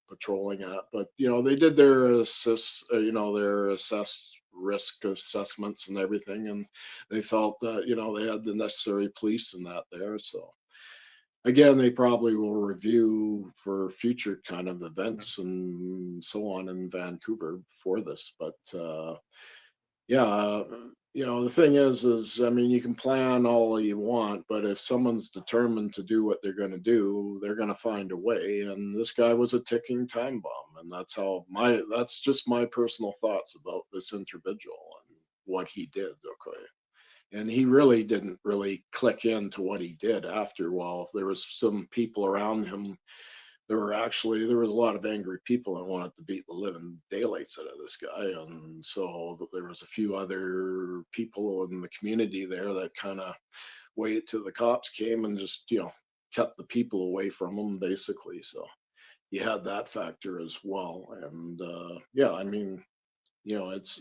patrolling it, but they did their their risk assessments and everything, and they felt that they had the necessary police and that there. So again, they probably will review for future kind of events and so on in Vancouver for this, but. Yeah, the thing is, I mean, you can plan all you want, but if someone's determined to do what they're going to do, they're going to find a way. And this guy was a ticking time bomb, and that's just my personal thoughts about this individual and what he did. Okay, and he really didn't really click into what he did after. While there was some people around him, there was a lot of angry people that wanted to beat the living daylights out of this guy, and so there was a few other people in the community there that kind of waited till the cops came and just kept the people away from him basically. So you had that factor as well, and yeah, I mean, it's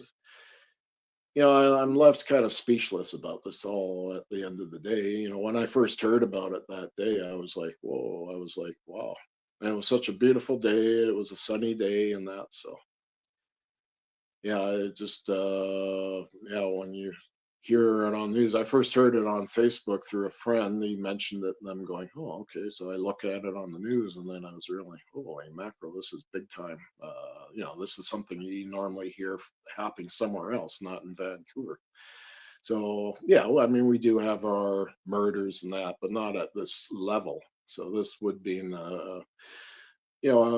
I'm left kind of speechless about this all at the end of the day. When I first heard about it that day, I was like, whoa, I was like, wow. And it was such a beautiful day. It was a sunny day and that. So, yeah, it just, yeah, when you hear it on news, I first heard it on Facebook through a friend. He mentioned it and I'm going, oh, okay. So I look at it on the news and then I was really, holy mackerel, this is big time. This is something you normally hear happening somewhere else, not in Vancouver. So yeah, well, I mean, we do have our murders and that, but not at this level. So this would be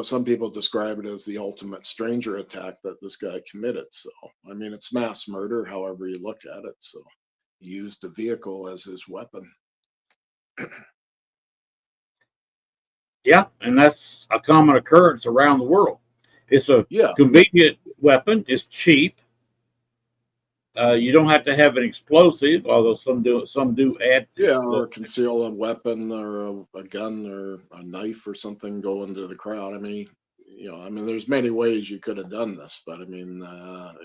some people describe it as the ultimate stranger attack that this guy committed. So I mean, it's mass murder, however you look at it. So he used the vehicle as his weapon. Yeah, and that's a common occurrence around the world. It's a Yeah, convenient weapon. It's cheap. You don't have to have an explosive, although some do add yeah, explosive. or conceal a weapon or a gun or a knife or something go into the crowd. I mean, there's many ways you could have done this, but I mean, as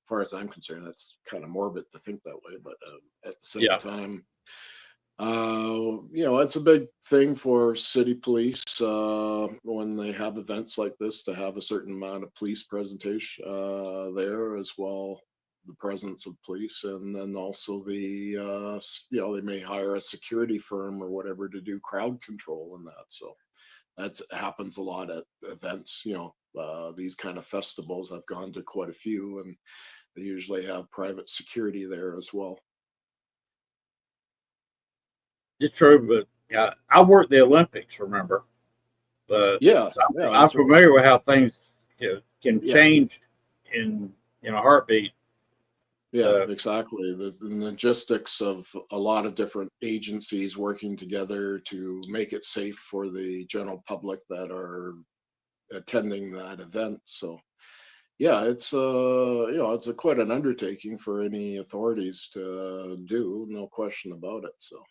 far as I'm concerned, that's kind of morbid to think that way. But at the same Yeah, time, it's a big thing for city police when they have events like this to have a certain amount of police presentation there as well, the presence of police, and then also they may hire a security firm or whatever to do crowd control and that. So that happens a lot at events. These kind of festivals. I've gone to quite a few, and they usually have private security there as well. it's true. But yeah, I worked the Olympics. Remember, Yeah, so yeah, I'm that's right. familiar with how things can Yeah. change in a heartbeat. Yeah, Uh, exactly. The logistics of a lot of different agencies working together to make it safe for the general public that are attending that event. So yeah, it's a quite an undertaking for any authorities to do, no question about it. So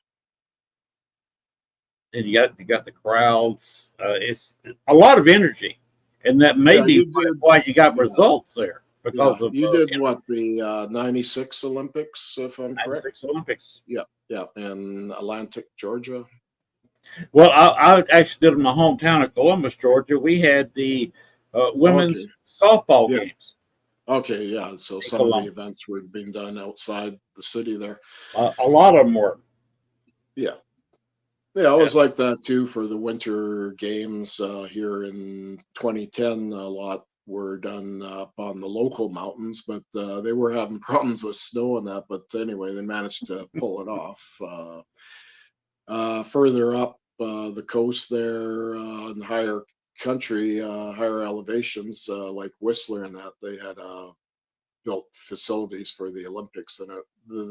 and you got the crowds. It's a lot of energy, and that may Yeah, be you did. why you got Yeah, results there yeah, because of you did what, the '96 Olympics, if I'm correct. '96 Olympics. Yeah, yeah, in Atlantic, Georgia. Well, I actually did in my hometown of Columbus, Georgia. We had the Okay. women's softball Yeah. games Okay. Yeah. So in some of the Columbus. events were being done outside the city there. A lot of them were. Yeah. Yeah, it Yeah, was like that too for the winter games here in 2010. A lot were done up on the local mountains, but they were having problems with snow and that. But anyway, they managed to pull it off. Further up the coast there in higher country, higher elevations like Whistler and that, they had built facilities for the Olympics, and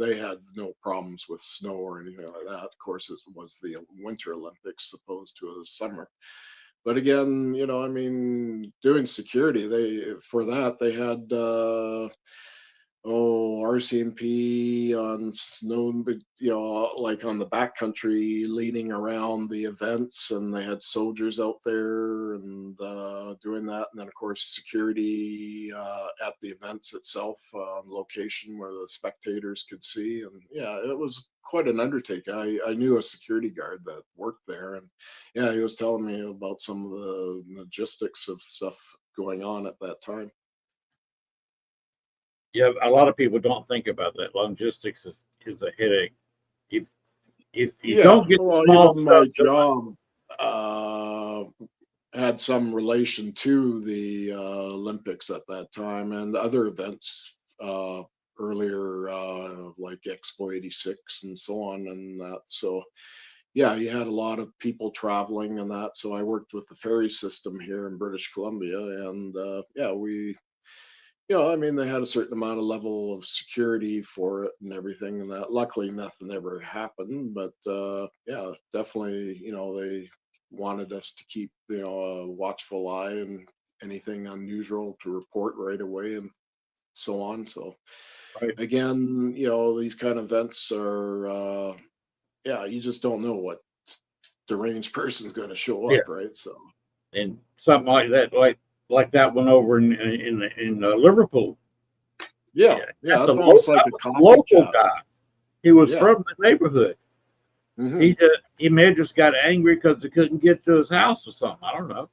they had no problems with snow or anything like that. Of course, it was the Winter Olympics opposed to the summer. But again, I mean, doing security, they for that they had RCMP on snow, but like on the backcountry leading around the events, and they had soldiers out there and doing that, and then of course security at the events itself, on location where the spectators could see, and yeah, it was quite an undertaking. I knew a security guard that worked there, and yeah, he was telling me about some of the logistics of stuff going on at that time. yeah. A lot of people don't think about that. Logistics is a headache. If if you Yeah, don't get the well, small even my stuff done, job uh, had some relation to the Olympics at that time and other events earlier, like Expo '86 and so on and that. So, yeah, you had a lot of people traveling and that. So I worked with the ferry system here in British Columbia, and yeah, I mean, they had a certain amount of level of security for it and everything, and that. Luckily, nothing ever happened, but yeah, definitely, they wanted us to keep, a watchful eye and anything unusual to report right away and so on. So right? again, these kind of events are, yeah, you just don't know what deranged person's going to show Yeah, up, right? So and something like that, like that one over in Liverpool. yeah, Yeah, yeah, that that's almost like a was a local copycat. guy. He was Yeah. from the neighborhood. Hmm. He may have just got angry because he couldn't get to his house or something. I don't know.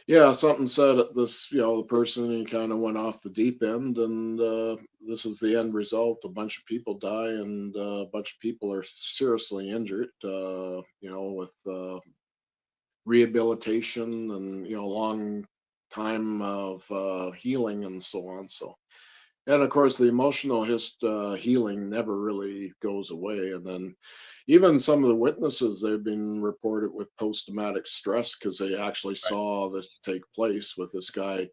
Yeah, something said at this, the person, he kind of went off the deep end, and this is the end result. A bunch of people die, and a bunch of people are seriously injured. With rehabilitation and long time of healing and so on. So, and of course, the emotional healing never really goes away. And then even some of the witnesses, they've been reported with post-traumatic stress because they actually Right. saw this take place with this guy.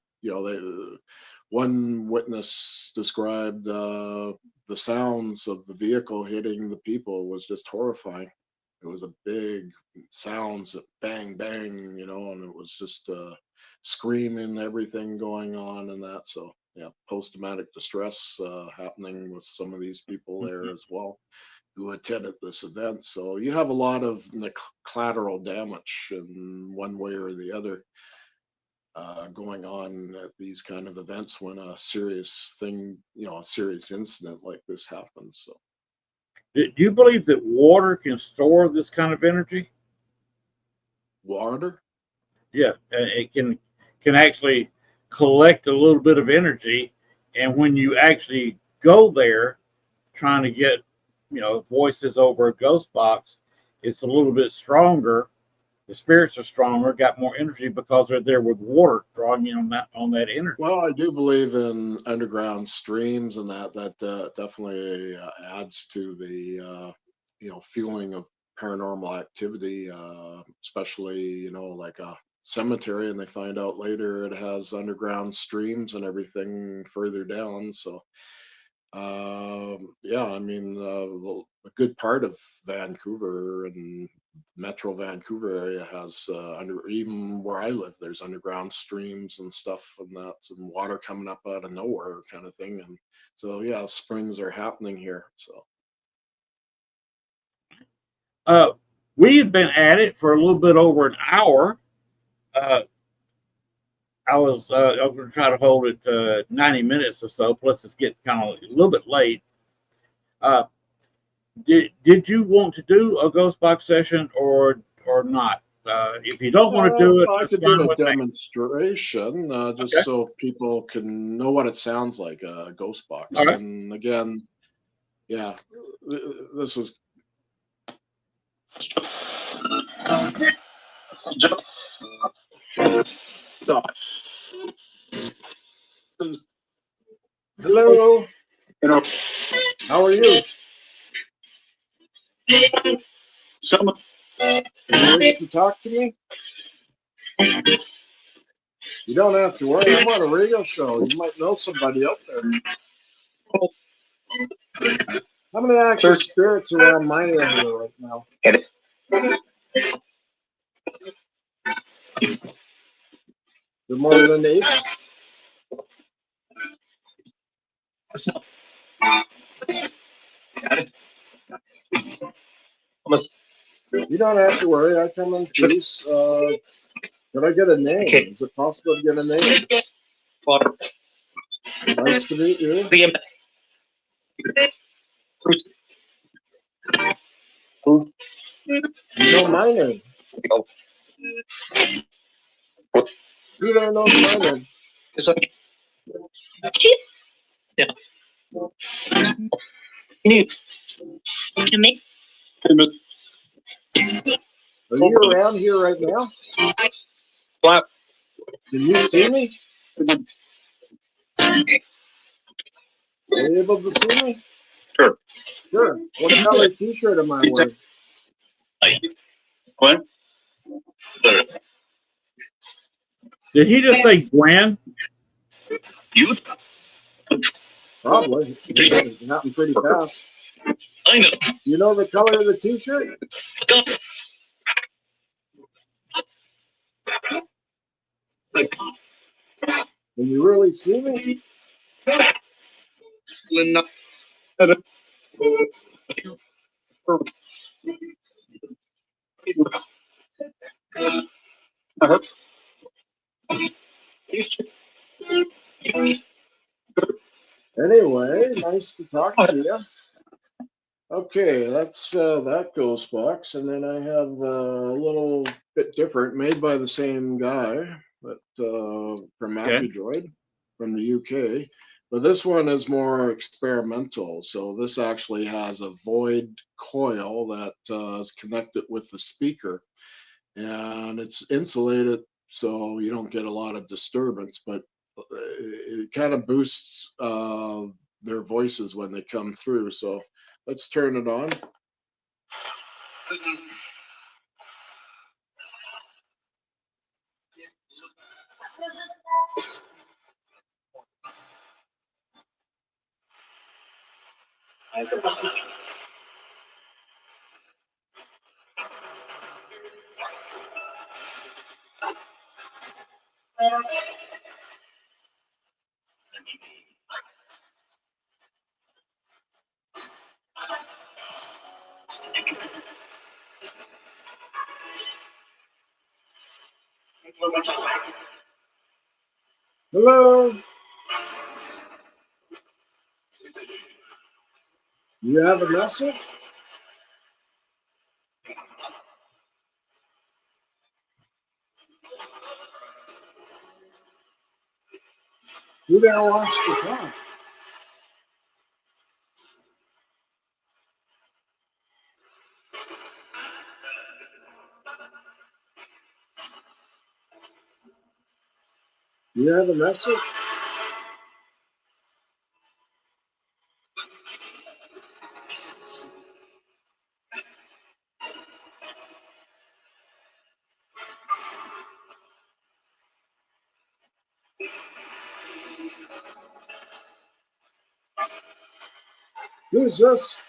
One witness described the sounds of the vehicle hitting the people was just horrifying. It was a big sounds of bang bang, and it was just screaming, everything going on and that. So yeah, post-traumatic distress happening with some of these people there Mhm. as well who attended this event. So you have a lot of collateral damage in one way or the other going on at these kind of events when a serious thing, a serious incident like this happens. So Do you believe that water can store this kind of energy? water. Yeah, it can actually collect a little bit of energy, and when you actually go there trying to get voices over a ghost box, it's a little bit stronger. The spirits are stronger, got more energy because they're there with water drawing in on that energy. Well, I do believe in underground streams, and that definitely adds to the feeling of paranormal activity, especially like a cemetery, and they find out later it has underground streams and everything further down. So yeah, I mean, well, a good part of Vancouver and Metro Vancouver area has even where I live, there's underground streams and stuff and that, and water coming up out of nowhere kind of thing. And so, yeah, springs are happening here. So, Uh, We had been at it for a little bit over an hour. Uh, I was going to try to hold it 90 minutes or so. Plus, it's getting kind of a little bit late. Uh, did you want to do a ghost box session or not? If you don't want to do it, I that's could do fine a with me. demonstration just Okay. so people can know what it sounds like, a ghost All box. right. And again, yeah, this is. Hello. How are you? You wish to talk to me? You don't have to worry. I'm on a radio show. You might know somebody out there. How many active spirits are around my area right now? There more than 8? You don't have to worry. I come in peace. Can I get a name? Is it possible to get a name? Nice to meet you. You know my name. You don't know my name. Are you around here right now? Can you see me? Are you able to see me? Sure. What color t-shirt am I wearing? Did he just say Gwen? Probably. It happened pretty fast. You know the color of the t-shirt? Can you really see me? Anyway, nice to talk to you. Okay, that's that ghost box, and then I have a little bit different, made by the same guy, but from Okay. Droid from the UK. But this one is more experimental. So this actually has a void coil that is connected with the speaker, and it's insulated so you don't get a lot of disturbance. But it kind of boosts their voices when they come through. So let's turn it on. Hello. You have a message? Who the hell wants to talk? You have a message? Who's this?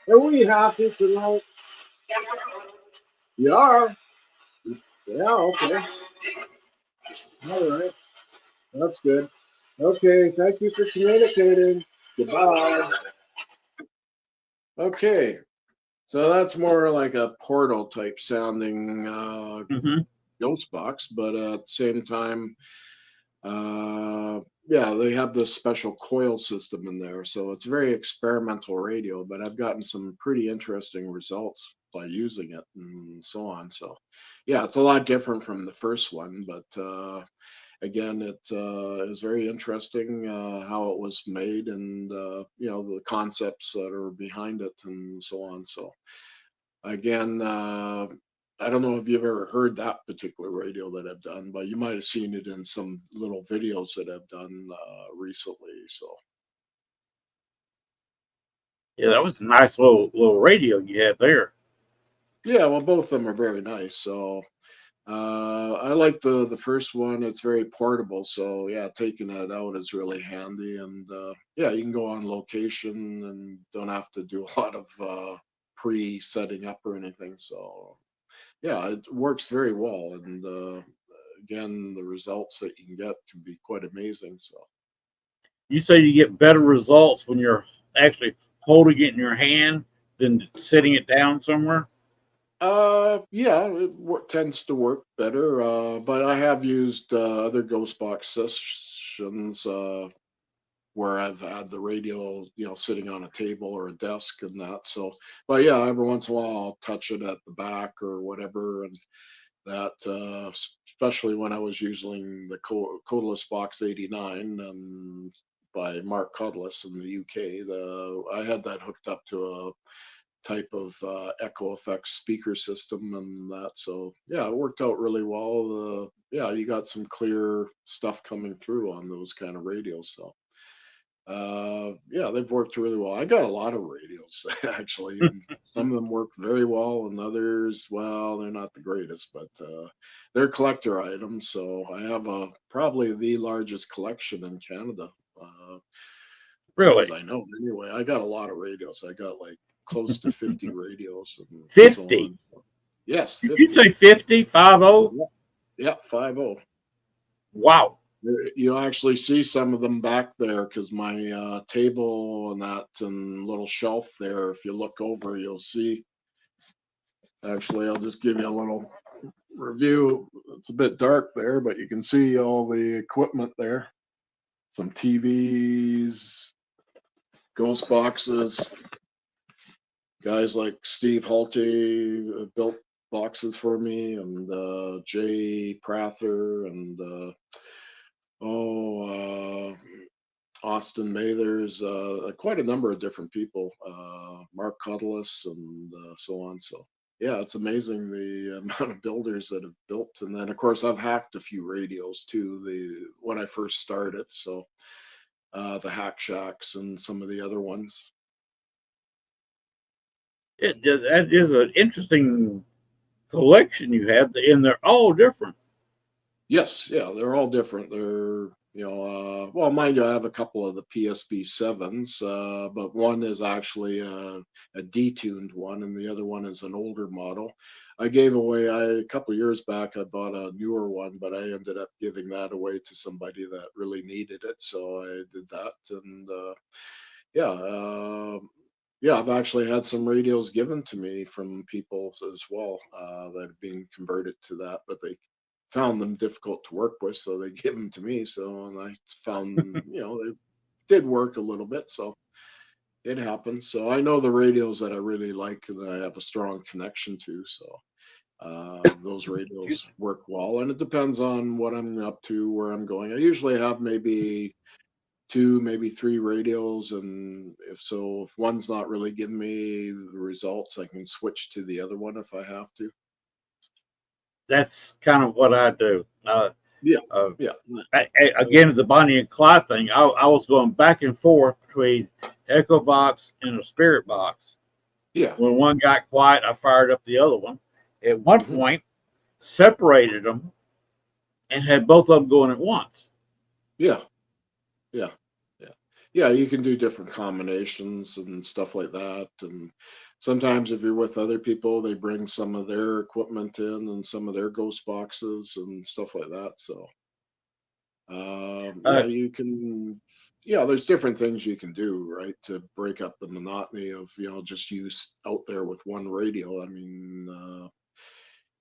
Are we happy tonight? You are? Yeah, okay. All right. That's good. Okay, thank you for communicating. Goodbye. Okay, so that's more like a portal type sounding Hmm. ghost box, but at the same time, yeah, they have this special coil system in there, so it's very experimental radio. But I've gotten some pretty interesting results by using it and so on. So, yeah, it's a lot different from the first one, but again, it is very interesting how it was made and the concepts that are behind it and so on. So again, I don't know if you've ever heard that particular radio that I've done, but you might have seen it in some little videos that I've done recently. So Yeah, that was a nice little radio you had there. yeah, well, both of them are very nice. So I like the first one. It's very portable. So yeah, taking it out is really handy, and yeah, you can go on location and don't have to do a lot of pre-setting up or anything. So yeah, it works very well, and again, the results that you can get can be quite amazing. So, You say you get better results when you're actually holding it in your hand than sitting it down somewhere. yeah, tends to work better. But I have used other ghost box sessions where I've had the radio, sitting on a table or a desk and that. So, but yeah, every once in a while I'll touch it at the back or whatever, and that especially when I was using the Codeless Box 89 by Mark Cudless in the UK. I had that hooked up to a type of echo effects speaker system and that. So yeah, it worked out really well. Yeah, you got some clear stuff coming through on those kind of radios. So yeah, they've worked really well. I got a lot of radios actually, and some of them work very well, and others, well, they're not the greatest, but they're collector items. So I have probably the largest collection in Canada, as far as Really? I know. Anyway, I got a lot of radios. I got like close to 50 radios and so 50. on. Yes, Did you 50. say 50? 50? Yeah, yeah, 50. Wow. You actually see some of them back there because my table and that and little shelf there, if you look over, you'll see. Actually, I'll just give you a little review. It's a bit dark there, but you can see all the equipment there. Some TVs, ghost boxes. Guys like Steve Halte built boxes for me, and Jay Prather, and oh, Austin Mathers, quite a number of different people, Mark Cudless, and so on. So, yeah, it's amazing the amount of builders that have built. And then, of course, I've hacked a few radios too. When I first started, so the Hack Shacks and some of the other ones. That is an interesting collection you have, and they're all different. Yes, yeah, they're all different. They're, well, mind you, I have a couple of the PSB sevens, but one is actually a detuned one, and the other one is an older model. I gave away, a couple of years back, I bought a newer one, but I ended up giving that away to somebody that really needed it, so I did that, and yeah, yeah, I've actually had some radios given to me from people as well that have been converted to that, but they found them difficult to work with, so they give them to me. So, and I found, they did work a little bit, so it happens. So I know the radios that I really like and that I have a strong connection to. So those radios work well, and it depends on what I'm up to, where I'm going. I usually have maybe two, maybe three radios, and if one's not really giving me the results, I can switch to the other one if I have to. That's kind of what I do. Yeah, Uh, yeah, Again, the Bonnie and Clyde thing, I was going back and forth between Echo Box and a Spirit Box. yeah. When one got quiet, I fired up the other one. At one Hmm. point, separated them and had both of them going at once. Yeah, yeah, yeah, yeah. You can do different combinations and stuff like that. And sometimes if you're with other people, they bring some of their equipment in and some of their ghost boxes and stuff like that. So Yeah, you can. Yeah, there's different things you can do, right, to break up the monotony of just use out there with one radio. I mean,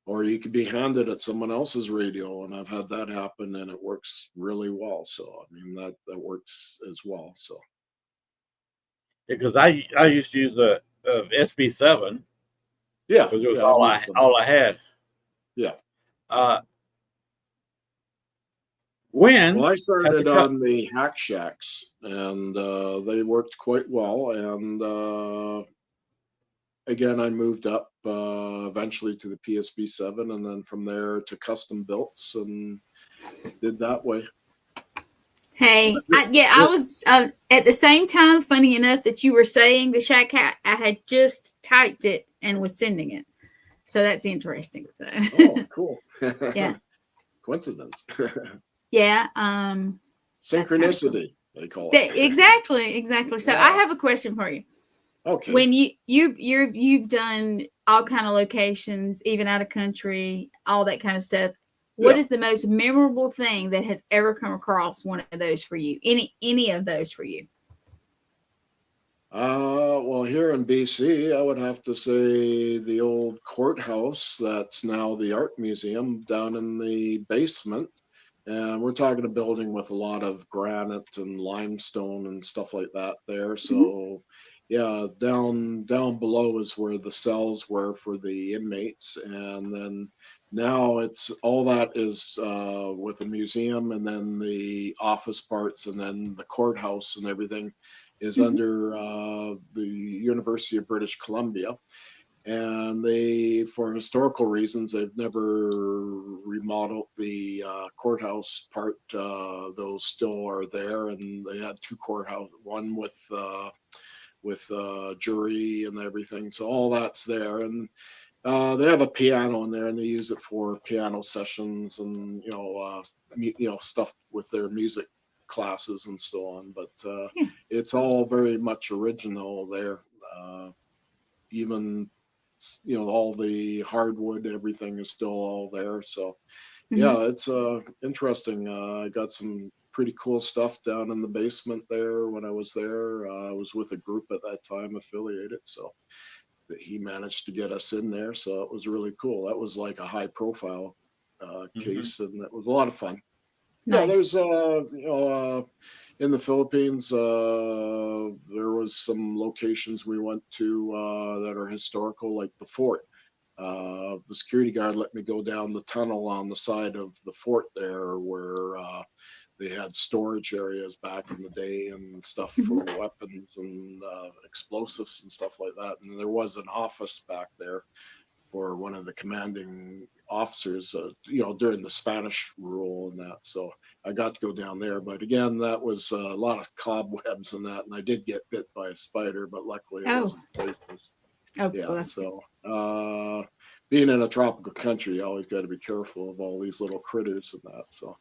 or you could be handed at someone else's radio, and I've had that happen, and it works really well. So I mean that works as well. So because I used to use the SB7 yeah, because it was yeah, I've used them. all I had. Yeah. Uh, Well, when I has the started truck? on the Hack Shacks, and they worked quite well. And again, I moved up eventually to the PSB7, and then from there to custom builts, and did that way. Hey, I was at the same time. Funny enough that you were saying the Shack Hat, I had just typed it and was sending it. So that's interesting. So Oh, cool. yeah, Coincidence. yeah. That's kind of cool. Synchronicity, they call it. Exactly. So I Yeah. have a question for you. Okay. When you've done all kind of locations, even out of country, all that kind of stuff. What Yeah. is the most memorable thing that has ever come across one of those for you? Any of those for you? Well, here in BC, I would have to say the old courthouse that's now the art museum down in the basement. And we're talking a building with a lot of granite and limestone and stuff like that there. Mm-hmm. So, yeah, down below is where the cells were for the inmates, and then now it's all that is with the museum, and then the office parts, and then the courthouse and everything is Mm-hmm. under the University of British Columbia. And they, for historical reasons, they've never remodeled the courthouse part. Those still are there, and they had two courthouse, one with jury and everything. So all that's there, and they have a piano in there, and they use it for piano sessions and stuff with their music classes and so on. But Yeah. it's all very much original there. Even all the hardwood, everything is still all there. So Mm-hmm. yeah, it's interesting. I got some pretty cool stuff down in the basement there when I was there. I was with a group at that time affiliated, so that he managed to get us in there. So it was really cool. That was like a high profile Mhm. case, and it was a lot of fun. Yeah, Nice. there's in the Philippines, there was some locations we went to that are historical, like the fort. The security guard let me go down the tunnel on the side of the fort there, where they had storage areas back in the day and stuff Mm-hmm. for weapons and explosives and stuff like that. And there was an office back there for one of the commanding officers, during the Spanish rule and that. So I got to go down there. But again, that was a lot of cobwebs and that. And I did get bit by a spider, but luckily it Oh. wasn't poisonous. Oh, Yeah. well, that's So being in a tropical country, you always got to be careful of all these little critters and that. So.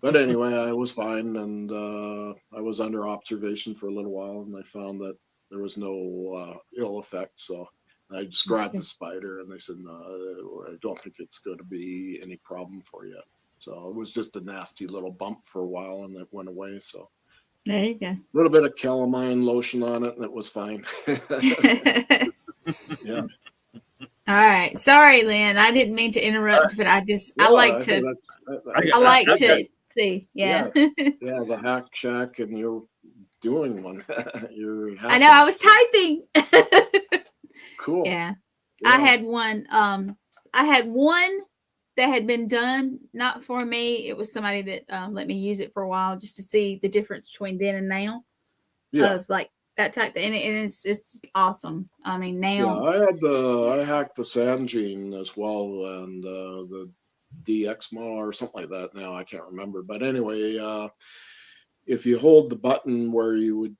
But anyway, I was fine, and I was under observation for a little while, and I found that there was no ill effect. So I just that's grabbed the good. spider, and they said, "No, I don't think it's going to be any problem for you." So it was just a nasty little bump for a while, and it went away. So There you go. a little bit of calamine lotion on it, and it was fine. Yeah. All right. Sorry, Lynn. I didn't mean to interrupt, but I No, like I think to that's I like I got to see. Yeah. yeah, yeah. The hack shack, and you're doing one. You're I know hacking I it. was So typing. cool. Yeah. I Yeah. had one that had been done not for me. It was somebody that let me use it for a while just to see the difference between then and now Yeah. of like that type and it's awesome. I mean Yeah, now I hacked the Sandgene as well, and the DX model or something like that. Now I can't remember, but anyway, if you hold the button where you would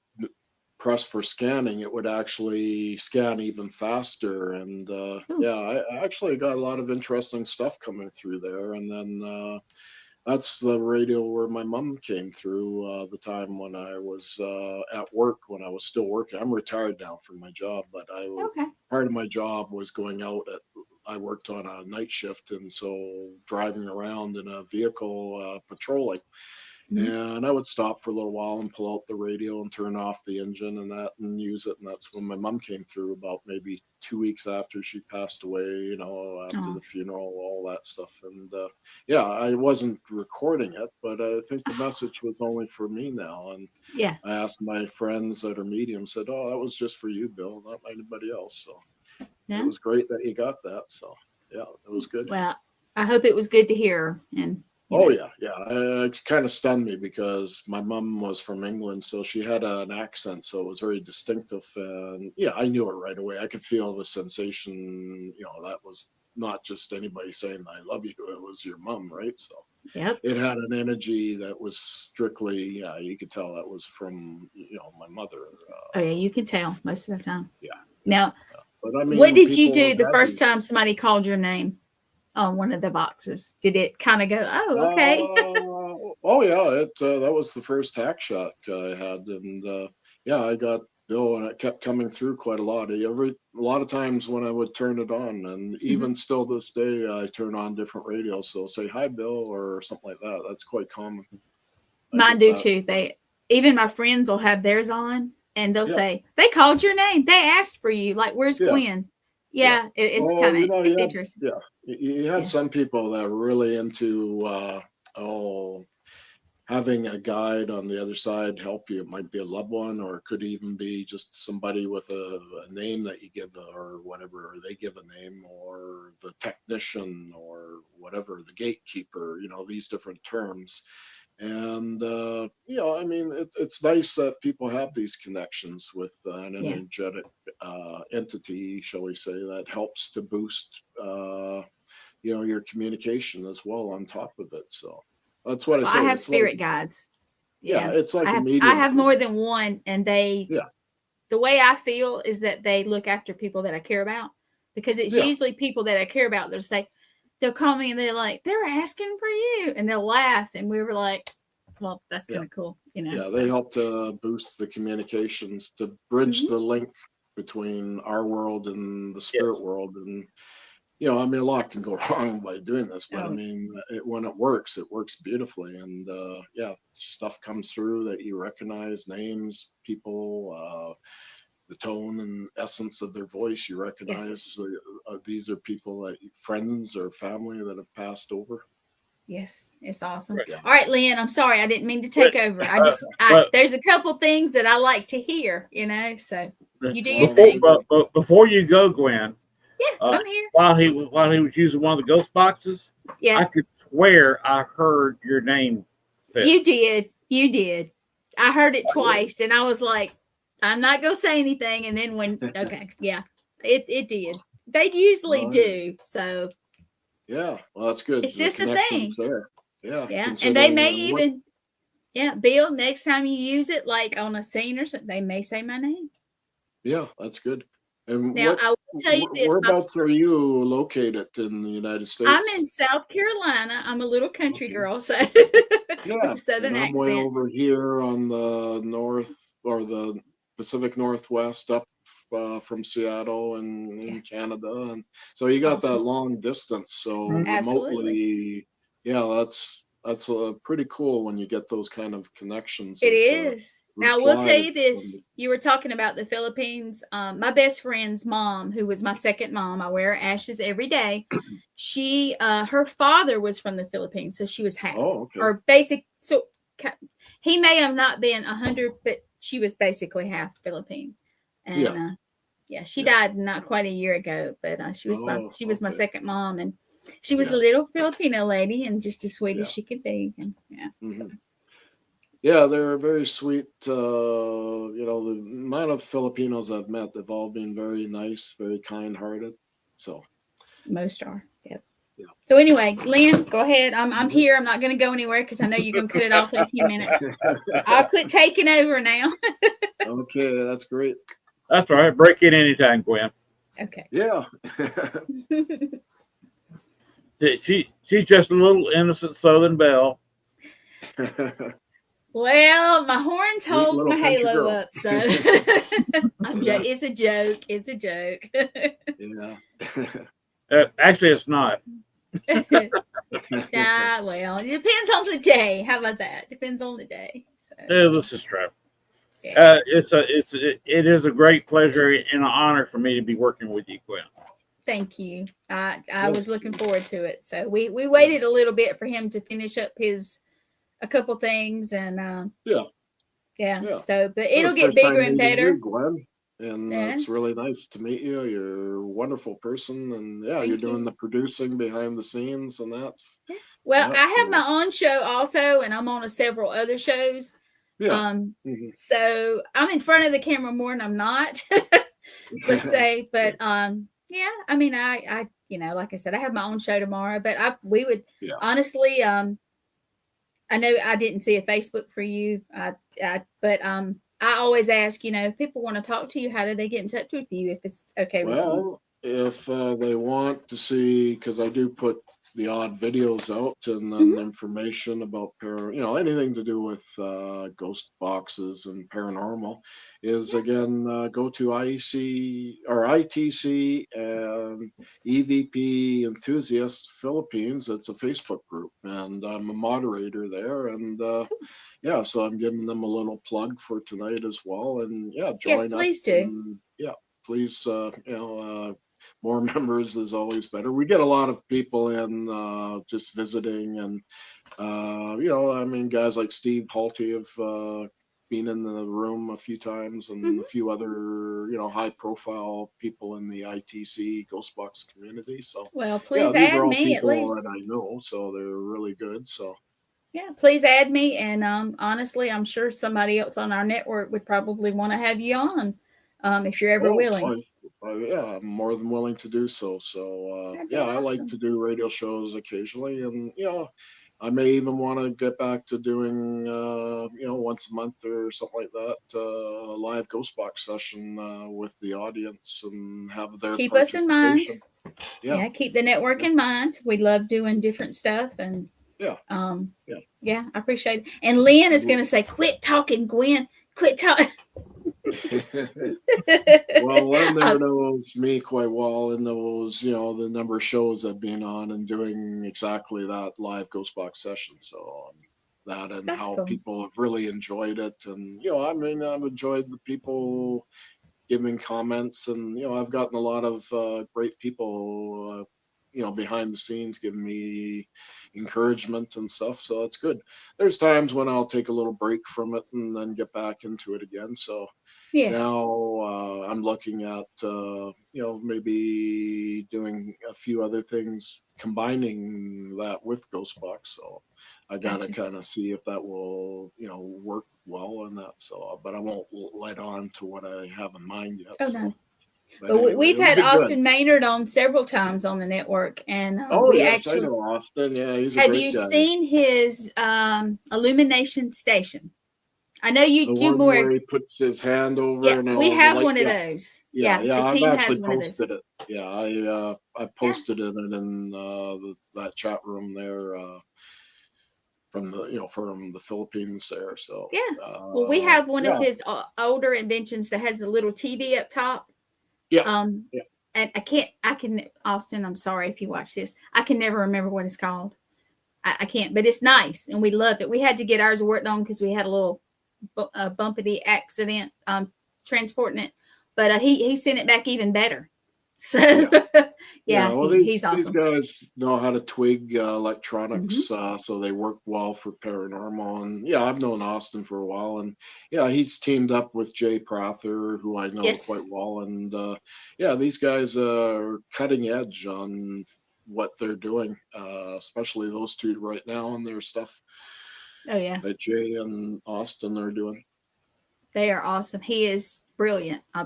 press for scanning, it would actually scan even faster. And ooh, yeah, I actually got a lot of interesting stuff coming through there. And then that's the radio where my mom came through the time when I was at work, when I was still working. I'm retired now from my job, but okay. part of my job was going out at I worked on a night shift, and so driving around in a vehicle patrolling. And I would stop for a little while and pull out the radio and turn off the engine and that and use it. And that's when my mom came through about maybe 2 weeks after she passed away, after the funeral, all that stuff. And yeah, I wasn't recording it, but I think the message was only for me now. And Yeah. I asked my friends that are medium, said, "Oh, that was just for you, Bill, not anybody else." So Yeah. it was great that you got that. So yeah, it was good. Well, I hope it was good to hear. And oh yeah, it kind of stunned me because my mom was from England, so she had an accent, so it was very distinctive. And yeah, I knew it right away. I could feel the sensation. That was not just anybody saying "I love you"; it was your mom, right? So yep. It had an energy that was strictly, you could tell that was from my mother. Oh yeah, you can tell most of the time. Yeah. Now, but I mean, what did you do people the have first these- time somebody called your name on one of the boxes? Did it kind of go, "Oh, okay"? Oh yeah, that was the first hack shot I had, and yeah, I got Bill, and it kept coming through quite a lot. A lot of times when I would turn it on, and even still this day, I turn on different radios. So say "Hi, Bill" or something like that. That's quite common. Mine do too. Even my friends will have theirs on, and they'll say, "They called your name. They asked for you. Like, where's Gwen?" Yeah, it's kind of it's interesting. Yeah, you had some people that were really into having a guide on the other side help you. It might be a loved one, or it could even be just somebody with a name that you give or whatever, or they give a name, or the technician or whatever, the gatekeeper, these different terms. And, I mean, it's nice that people have these connections with an energetic entity, shall we say, that helps to boost, your communication as well on top of it. So that's what I say. I have spirit guides. Yeah, it's like a medium. I have more than one, and the way I feel is that they look after people that I care about, because it's usually people that I care about that'll say, they'll call me and they're like, "They're asking for you," and they'll laugh, and we were like, well, that's kind of cool, Yeah, they help to boost the communications, to bridge the link between our world and the spirit world. And I mean, a lot can go wrong by doing this, but I mean, when it works beautifully. And stuff comes through that you recognize, names, people, the tone and essence of their voice. You recognize these are people that friends or family that have passed over. Yes, it's awesome. Right. All right, Lynn, I'm sorry. I didn't mean to take over. There's a couple things that I like to hear, so you do your thing. But before you go, Gwen. Yeah, I'm here. While he was using one of the ghost boxes, I could swear I heard your name said. You did. I heard it twice, and I was like, I'm not gonna say anything. And then it did. They usually do. So yeah, well, that's good. It's just a thing. There. Yeah, and they may even, Bill, next time you use it, like on a scene or something, they may say my name. Yeah, that's good. And now, I will tell you this. Whereabouts are you located in the United States? I'm in South Carolina. I'm a little country girl, so with a southern accent. I'm way over here on the north, or the Pacific Northwest, up from Seattle and in Canada. And so you got that long distance. So remotely, that's pretty cool when you get those kind of connections. It is. Now, we'll tell you this. You were talking about the Philippines. My best friend's mom, who was my second mom, I wear her ashes every day. She, her father was from the Philippines, so she was half. Oh, okay. Or basic. So he may have not been 100, but she was basically half Philippine. And she died not quite a year ago, but she was my second mom, and she was a little Filipino lady, and just as sweet as she could be. And so. Yeah, they're very sweet. The amount of Filipinos I've met, they've all been very nice, very kind-hearted. So most are. Yep. Yeah. So anyway, Lynn, go ahead. I'm here. I'm not going to go anywhere because I know you're going to cut it off in a few minutes. I'll quit taking over now. Okay, that's great. That's all right. Break in anytime, Gwen. Okay. Yeah. She's just a little innocent Southern belle. Well, my horns hold my halo up, so it's a joke. It's a joke. Yeah. Actually, it's not. Yeah, well, it depends on the day. How about that? Depends on the day. So, This is true. yeah. It is a great pleasure and an honor for me to be working with you, Quinn. Thank you. I was looking forward to it. So we waited a little bit for him to finish up a couple things and yeah. So but it'll It's get first bigger time and meeting better. you, Glenn, and Yeah. it's really nice to meet you. You're a wonderful person, and yeah, Thank you're you. doing the producing behind the scenes and that. Well, Yeah, I have so my own show also, and I'm on several other shows. yeah. So I'm in front of the camera more than I'm not. Let's say, but yeah. I mean, I like I said, I have my own show tomorrow, but we would Yeah. honestly, I know I didn't see a Facebook for you, but I always ask, if people want to talk to you, how do they get in touch with you if it's okay with you? Well, if they want to see, because I do put the odd videos out and then information about anything to do with ghost boxes and paranormal, is again go to IEC or ITC and EVP Enthusiast Philippines. It's a Facebook group, and I'm a moderator there, and yeah, so I'm giving them a little plug for tonight as well, and yeah, Yes, join up. please do. And, yeah, please, more members is always better. We get a lot of people in just visiting, and I mean, guys like Steve Halty have been in the room a few times, and a few other high profile people in the ITC Ghostbox community. So well, please these add are all me at people least. that I know, so they're really good. So yeah, please add me, and honestly, I'm sure somebody else on our network would probably want to have you on, if you're ever willing. Yeah, I'm more than willing to do so. So That'd be yeah, I like awesome. to do radio shows occasionally, and I may even want to get back to doing once a month or something like that, a live ghost box session with the audience and have their Keep us in mind. participation. Yeah, keep the network in mind. We love doing different stuff, and Yeah. Yeah, I appreciate it. And Lynn is going to say, "Quit talking, Gwen. Quit talking." Well, Len there knows me quite well and knows, the number of shows I've been on and doing exactly that live ghost box session. So that and That's how cool. people have really enjoyed it. And, I mean, I've enjoyed the people giving comments, and, I've gotten a lot of great people, behind the scenes giving me encouragement and stuff. So it's good. There's times when I'll take a little break from it and then get back into it again. So Yeah, now I'm looking at maybe doing a few other things, combining that with Ghostbox. So I gotta gotcha. kind of see if that will work well in that. So, but I won't let on to what I have in mind yet. Oh So, no, but but anyway, we've it'll had be good. Austin Maynard on several times on the network, and Oh we yes, I actually know Austin. Yeah, he's a have great you guy. seen his illumination station? I know you The do one where more. he puts his hand over Yeah, and we all the have light. one of Yeah, those. yeah, The I've team has actually one of those. posted it. Yeah, I posted it in that chat room there from the Philippines there. So Yeah. Well, we have one of yeah, his older inventions that has the little TV up top. yeah, And I can, Austin, I'm sorry if you watch this. I can never remember what it's called. I can't, but it's nice and we love it. We had to get ours worked on because we had a little bumpity accident transporting it, but he sent it back even better. So yeah, Well, he's these awesome. guys know how to twig electronics, Mm-hmm. so they work well for paranormal. And yeah, I've known Austin for a while, and yeah, he's teamed up with Jay Prather, who I know quite Yes. well. And yeah, these guys are cutting edge on what they're doing, especially those two right now on their stuff Oh yeah, that Jay and Austin are doing. they are awesome. He is brilliant. All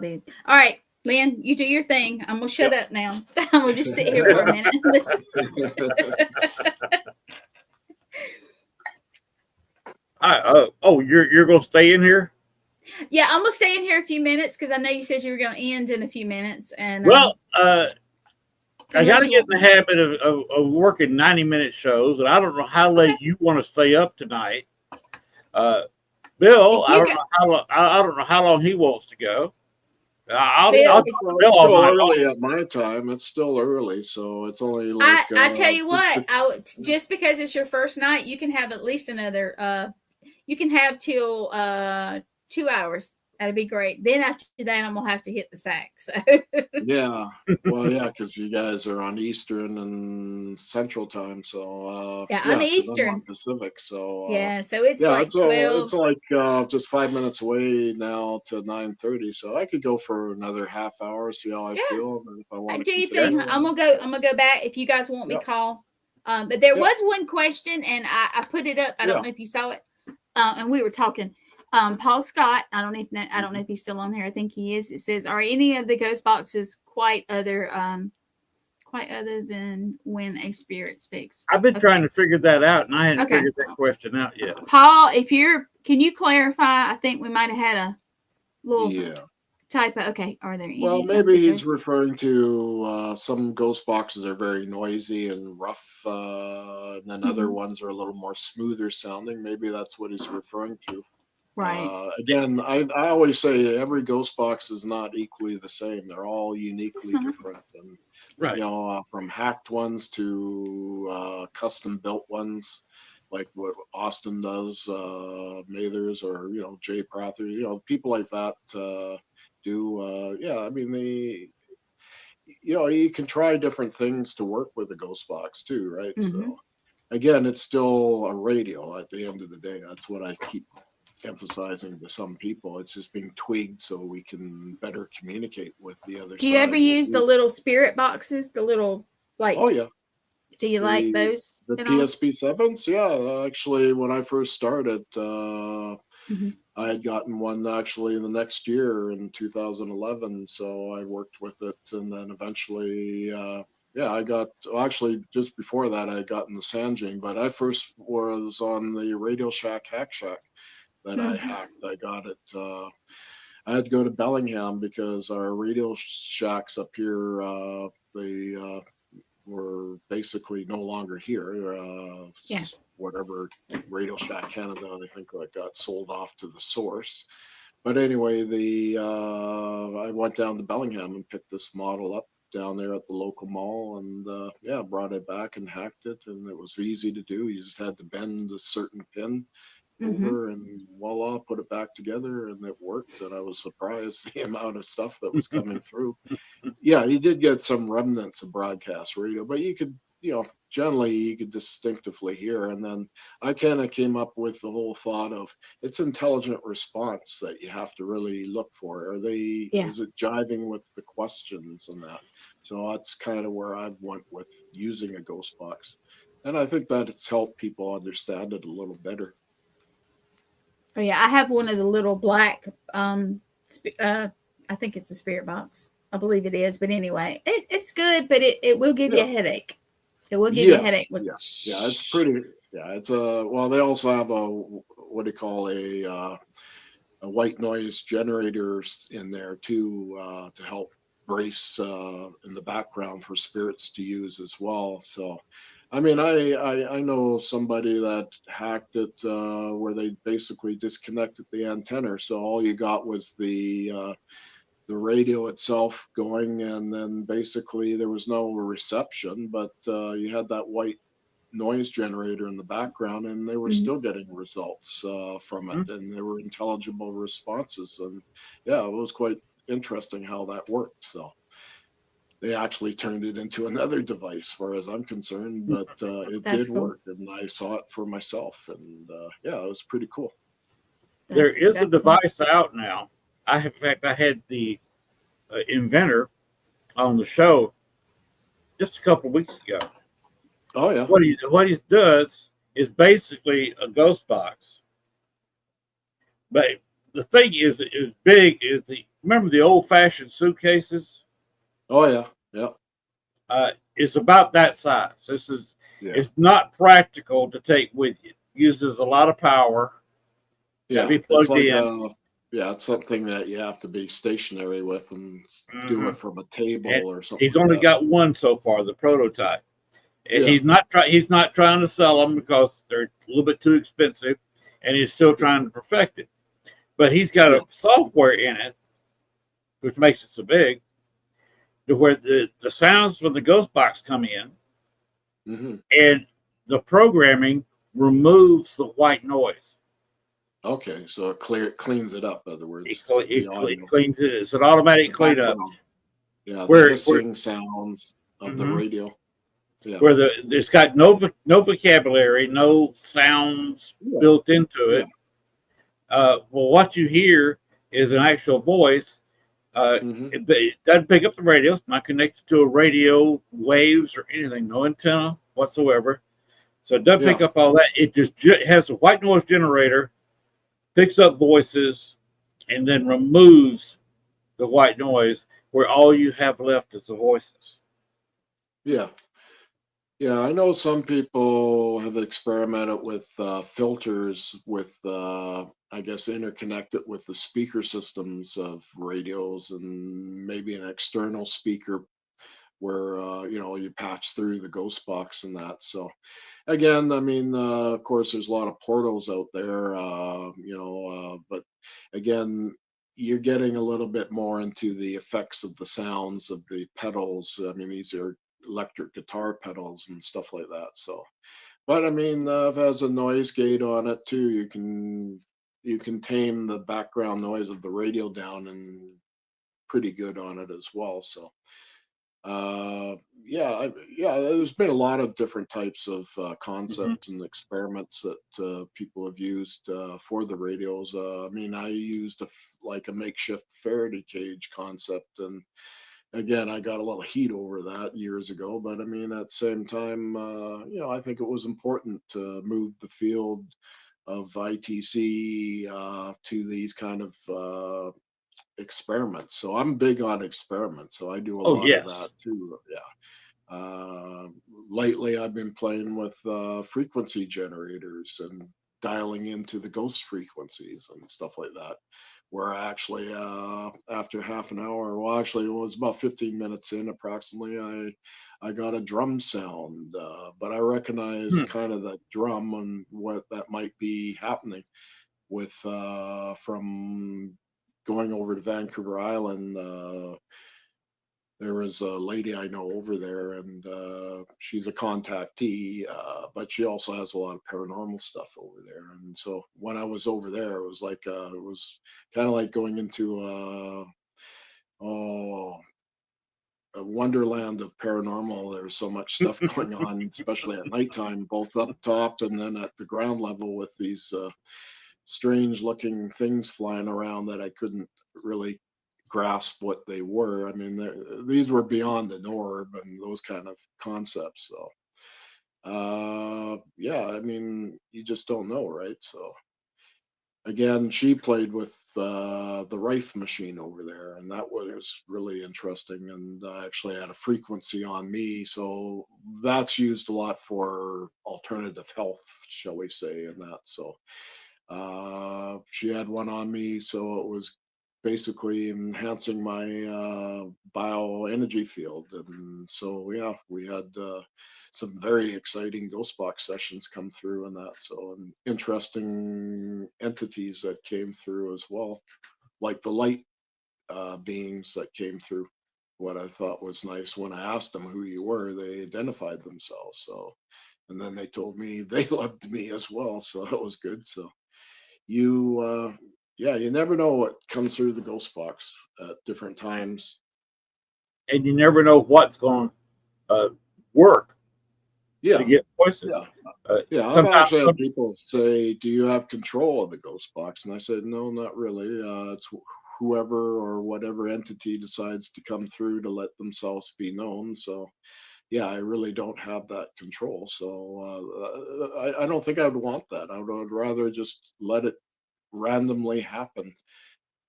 right. Lynn, you do your thing. I'm gonna shut up now. I'm gonna just sit here for a minute and listen. You're gonna stay in here? Yeah, I'm gonna stay in here a few minutes because I know you said you were gonna end in a few minutes. And Well, I got unless to you get in want the habit of working 90-minute shows, and I don't know how late you want to stay up tonight. Bill, if I you don't got know how long. I don't know how long he wants to go. I'll Bill, Well, Bill it's all still night early long. at my time. It's still early, so it's only like I tell you what, just because it's your first night, you can have at least another. You can have till 2 hours. That'd be great. Then after that, I'm gonna have to hit the sack. So yeah. Well, yeah, because you guys are on Eastern and Central time, so yeah, I'm yeah, because I'm on Eastern. Pacific, so Yeah, so it's yeah, like it's 12. like just 5 minutes away now to 9:30, so I could go for another half hour, see how I Yeah, feel, and if I want to do you think continue. I'm gonna go? I'm gonna go back if you guys want me Yep, to call. But there yep, was one question, and I put it up. I don't yeah. know if you saw it. And we were talking. Paul Scott. I don't know Mhm. if he's still on here. I think he is. It says, "Are any of the ghost boxes quite other than when a spirit speaks?" I've been trying Okay. to figure that out, and I hadn't Okay. figured that question out yet. Paul, can you clarify? I think we might have had a little Yeah. typo. Okay. Are there Well, any of maybe the he's ghost? referring to some ghost boxes are very noisy and rough, and then other Mhm. ones are a little more smoother sounding. Maybe that's what he's referring to. Right. Again, I always say every ghost box is not equally the same. They're all It's uniquely not. different, and Right. from hacked ones to custom built ones, like what Austin does, Mathers, or Jay Prather, people like that do. Yeah, I mean you can try different things to work with a ghost box too, right? Mm-hmm. So again, it's still a radio at the end of the day. That's what I keep emphasizing to some people. It's just being tweaked so we can better communicate with the other Do you ever side. use the little spirit boxes? The little Oh like. yeah, Do you like the those the at all? PSP 7s. Yeah, actually, when I first started, Mm-hmm. I had gotten one actually the next year in 2011. So I worked with it, and then eventually, yeah, I got actually just before that I had gotten the Sanjing, but I first was on the Radio Shack Hack Shack that I Mm-hmm. hacked. I got it. I had to go to Bellingham because our radio shacks up here, they were basically no longer here. Yeah. Whatever Radio Shack Canada, I think, got sold off to the source. But anyway, the I went down to Bellingham and picked this model up down there at the local mall, and yeah, brought it back and hacked it, and it was easy to do. You just had to bend a certain pin Mm-hmm. over, and voila, put it back together, and it worked. And I was surprised the amount of stuff that was coming through. Yeah, you did get some remnants of broadcast radio, but you could, generally you could distinctively hear. And then I kind of came up with the whole thought of it's intelligent response that you have to really look for. Yeah. Is it jiving with the questions and that? So that's kind of where I went with using a ghost box. And I think that it's helped people understand it a little better. Oh yeah, I have one of the little black. I think it's a spirit box. I believe it is, but anyway, it's good, but it will give you Yeah. a headache. It will give you a Yeah. headache. Yeah. It's pretty. Yeah. It's a, well, they also have a, what do you call a white noise generators in there too, to help brace in the background for spirits to use as well. So, I mean, I know somebody that hacked it where they basically disconnected the antenna, so all you got was the radio itself going, and then basically there was no reception, but you had that white noise generator in the background, and they were Mhm. still getting results from it, and they were intelligible responses. And yeah, it was quite interesting how that worked. So they actually turned it into another device, as far as I'm concerned, but it That's did cool. work, and I saw it for myself, and yeah, it was pretty cool. There is a That's cool. device out now. In fact, I had the inventor on the show just a couple of weeks ago. Oh yeah, What he does is basically a ghost box, but the thing is big. Remember the old fashioned suitcases? oh yeah, yeah, It's about that size. yeah, It's not practical to take with you. Uses a lot of power. Got to yeah. be It's plugged like in. yeah, it's something that you have to be stationary with and do Hmm. it from a table And or something he's like only that. got one so far, the prototype. And Yeah, he's not trying to sell them because they're a little bit too expensive, and he's still trying to perfect it. But he's got yeah, a software in it which makes it so big, to where the sounds from the ghost box come in, Hmm. and the programming removes the white noise. Okay, so cleans it up. In other words, the It audio, cleans it. It's an automatic the cleanup. background, yeah, the Where hissing sounds of the mhm. radio. Yeah, where it's got no vocabulary, no sounds yeah, built into yeah. it. Well, what you hear is an actual voice. Hmm. It doesn't pick up the radio. It's not connected to a radio waves or anything. No antenna whatsoever. So it doesn't pick Yeah, up all that. It just has a white noise generator, picks up voices, and then removes the white noise, where all you have left is the voices. yeah. Yeah, I know some people have experimented with filters with, I guess, interconnect it with the speaker systems of radios and maybe an external speaker where, you patch through the ghost box and that. So, again, I mean, of course, there's a lot of portals out there, but again, you're getting a little bit more into the effects of the sounds of the pedals. I mean, these are electric guitar pedals and stuff like that. So, but I mean, if it has a noise gate on it too, you can tame the background noise of the radio down and pretty good on it as well. So, uh, yeah, there's been a lot of different types of Mm-hmm. concepts and experiments that people have used for the radios. I mean, I used like a makeshift Faraday cage concept, and again, I got a lot of heat over that years ago. But I mean, at the same time, I think it was important to move the field of ITC to these kind of experiments. So I'm big on experiments. So I do a Oh lot of that yes. too. Yeah. Lately, I've been playing with frequency generators and dialing into the ghost frequencies and stuff like that. Where actually, after half an hour, well, actually, it was about 15 minutes in approximately, I got a drum sound, but I recognize Hmm. kind of that drum and what that might be happening with from going over to Vancouver Island. There was a lady I know over there, and she's a contactee, but she also has a lot of paranormal stuff over there. And so when I was over there, it was kind of like going into oh, a wonderland of paranormal. There's so much stuff going on, especially at nighttime, both up top and then at the ground level with these strange looking things flying around that I couldn't really grasp what they were. I mean, these were beyond the norm and those kind of concepts. So, yeah, I mean, you just don't know, right? So, again, she played with the Rife machine over there, and that was really interesting. And I actually had a frequency on me, so that's used a lot for alternative health, shall we say, and that. So, she had one on me, so it was basically enhancing my bioenergy field. And so, yeah, we had some very exciting ghost box sessions come through and that. So, and interesting entities that came through as well, like the light beings that came through. What I thought was nice when I asked them who you were, they identified themselves. So, and then they told me they loved me as well. So that was good. So, you yeah, you never know what comes through the ghost box at different times. And you never know what's going to work to Yeah, get voices. yeah, yeah. I've Sometimes, actually had people say, do you have control of the ghost box? And I said, no, not really. It's whoever or whatever entity decides to come through to let themselves be known. So yeah, I really don't have that control. So I don't think I would want that. I would rather just let it randomly happen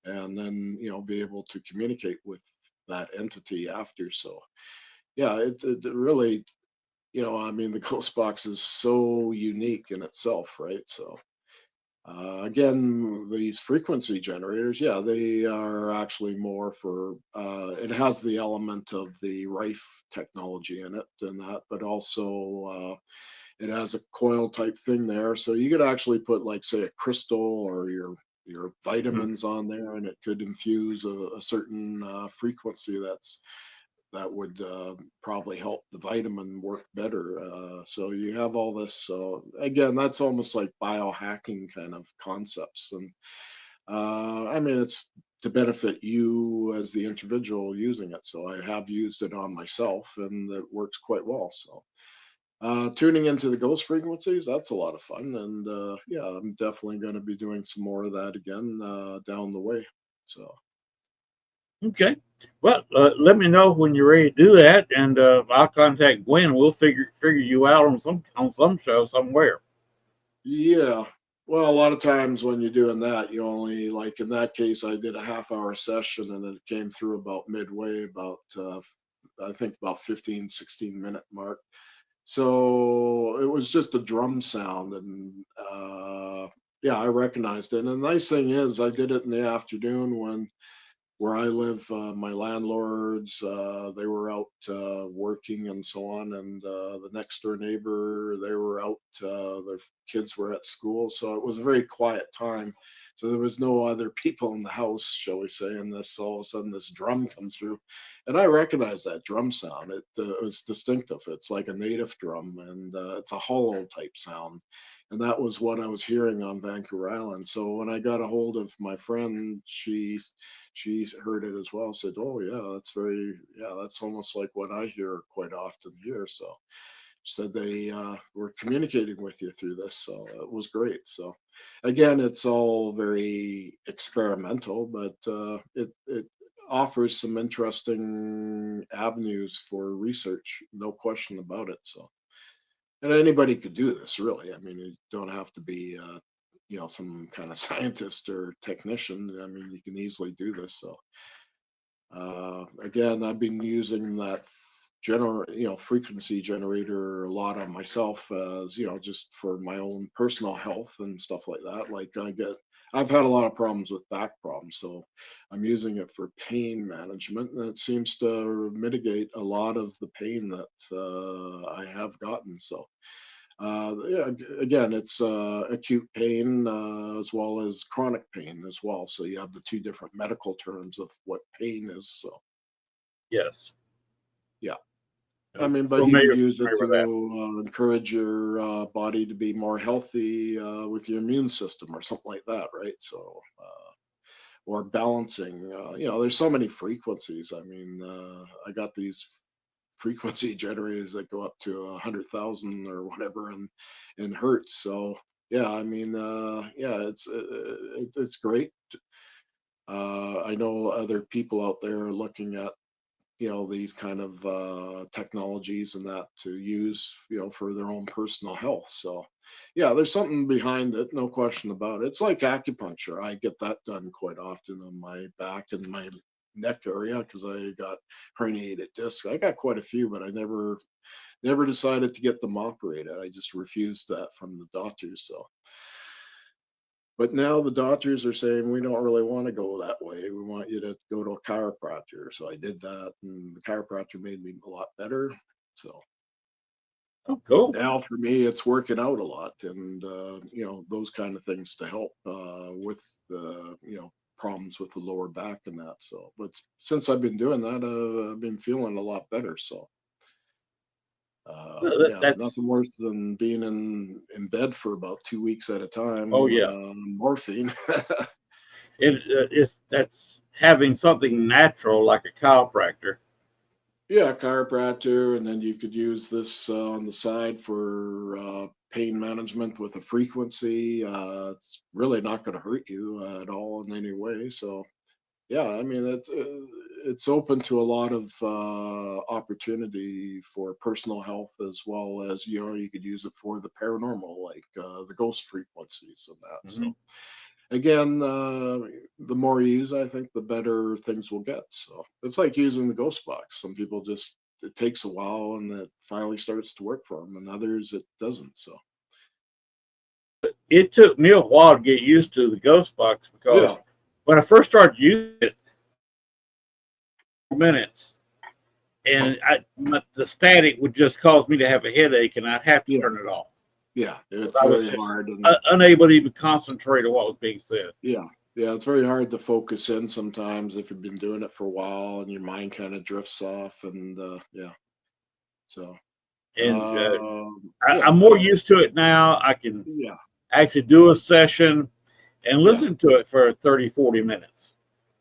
and then be able to communicate with that entity after. So yeah, it really, I mean, the ghost box is so unique in itself, right? So again, these frequency generators, yeah, they are actually more for it has the element of the Rife technology in it and that, but also it has a coil type thing there, so you could actually put, like, say, a crystal or your your vitamins on there, and it could infuse a certain frequency that would probably help the vitamin work better. So you have all this. So again, that's almost like biohacking kind of concepts, and I mean it's to benefit you as the individual using it. So I have used it on myself, and it works quite well. So tuning into the ghost frequencies, that's a lot of fun, and yeah, I'm definitely going to be doing some more of that again down the way. So. Okay. Well, let me know when you're ready to do that, and I'll contact Gwen. We'll figure you out on some show somewhere. Yeah. Well, a lot of times when you're doing that, you only, like in that case, I did a half-hour session and it came through about midway, about I think about 15, 16-minute mark. So it was just a drum sound, and yeah, I recognized it. And the nice thing is, I did it in the afternoon when where I live, my landlords, they were out working and so on, and the next door neighbor, they were out, their kids were at school, so it was a very quiet time. So there was no other people in the house, shall we say, and this all of a sudden this drum comes through, and I recognize that drum sound. It was distinctive. It's like a native drum, and it's a hollow type sound. And that was what I was hearing on Vancouver Island. So when I got a hold of my friend, she heard it as well, said, oh yeah, that's almost like what I hear quite often here. So she said they were communicating with you through this, so it was great. So again, it's all very experimental, but it offers some interesting avenues for research, no question about it. So, and anybody could do this, really. I mean, you don't have to be some kind of scientist or technician. I mean, you can easily do this. So again, I've been using that frequency generator a lot on myself, as just for my own personal health and stuff like that. Like I've had a lot of problems with back problems, so I'm using it for pain management, and it seems to mitigate a lot of the pain that I have gotten. So yeah, again, it's acute pain as well as chronic pain as well. So you have the two different medical terms of what pain is. So Yes. yeah, I mean, but you could Familiar, use it familiar with that. to encourage your body to be more healthy with your immune system or something like that, right? So or balancing. There's so many frequencies. I mean, I got these frequency generators that go up to 100,000 or whatever in hertz. So yeah, I mean, yeah, it's great. I know other people out there looking at these kind of technologies and that to use for their own personal health. So yeah, there's something behind it, no question about it. It's like acupuncture. I get that done quite often on my back and my neck area because I got herniated discs. I got quite a few, but I never decided to get them operated. I just refused that from the doctors. So but now the doctors are saying we don't really want to go that way. We want you to go to a chiropractor. So I did that, and the chiropractor made me a lot better. So Oh, cool. now for me, it's working out a lot, and those kind of things to help with the problems with the lower back and that. So, but since I've been doing that, I've been feeling a lot better. So Well, yeah, that's nothing worse than being in bed for about 2 weeks at a oh time, yeah. morphine. It's that's having something natural like a chiropractor. Yeah, chiropractor, and then you could use this on the side for pain management with a frequency. It's really not going to hurt you at all in any way. So yeah, I mean it's open to a lot of opportunity for personal health, as well as you could use it for the paranormal, like the ghost frequencies and that. Hmm. So again, the more you use, I think the better things will get. So it's like using the ghost box. Some people just it takes a while and it finally starts to work for them, and others it doesn't. So It took me a while to get used to the ghost box because yeah, when I first started using it, minutes, and the static would just cause me to have a headache, and I'd have to yeah, turn it off. Yeah, 'Cause it's I was very just hard, and unable to even concentrate on what was being said. yeah, yeah, it's very hard to focus in sometimes if you've been doing it for a while and your mind kind of drifts off, and yeah, so And I'm yeah, more used to it now. I can yeah, actually do a session and yeah. listen to it for 30, 40 minutes.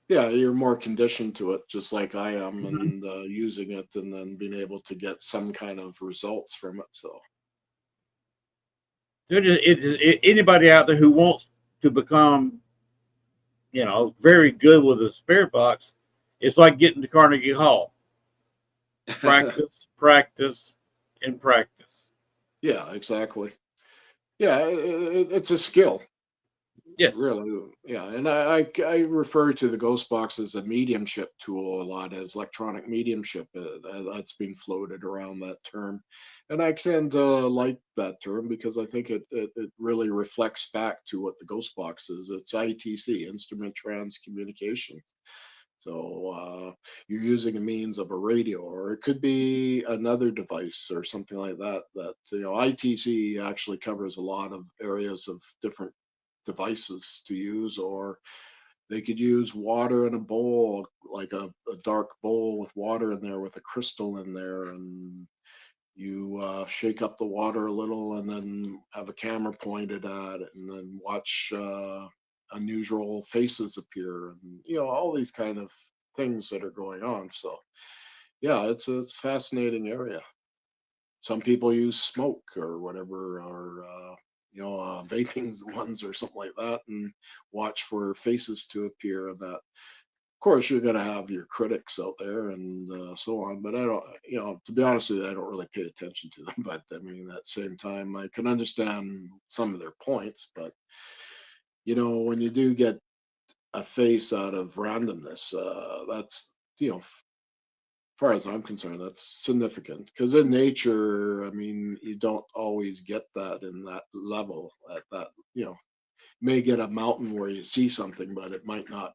Yeah, you're more conditioned to it, just like I am, Mhm. and using it, and then being able to get some kind of results from it. So, Anybody out there who wants to become, very good with a spirit box, it's like getting to Carnegie Hall. Practice, practice, and practice. yeah, exactly. Yeah, it's a skill, Yes. really. Yeah, and I refer to the ghost box as a mediumship tool a lot, as electronic mediumship. That's been floated around that term, and I tend to like that term because I think it really reflects back to what the ghost box is. It's ITC, instrument trans communication. So you're using a means of a radio, or it could be another device or something like that. That ITC actually covers a lot of areas of different devices to use, or they could use water in a bowl, like a dark bowl with water in there with a crystal in there, and you shake up the water a little and then have a camera pointed at it and then watch unusual faces appear, and all these kind of things that are going on. So yeah, it's a fascinating area. Some people use smoke or whatever, or vaping ones or something like that, and watch for faces to appear. And that, of course, you're going to have your critics out there and so on. But I don't, to be honest with you, I don't really pay attention to them. But I mean, at the same time, I can understand some of their points. But when you do get a face out of randomness, that's far as I'm concerned, that's significant because in nature, I mean, you don't always get that in that level at that, you may get a mountain where you see something, but it might not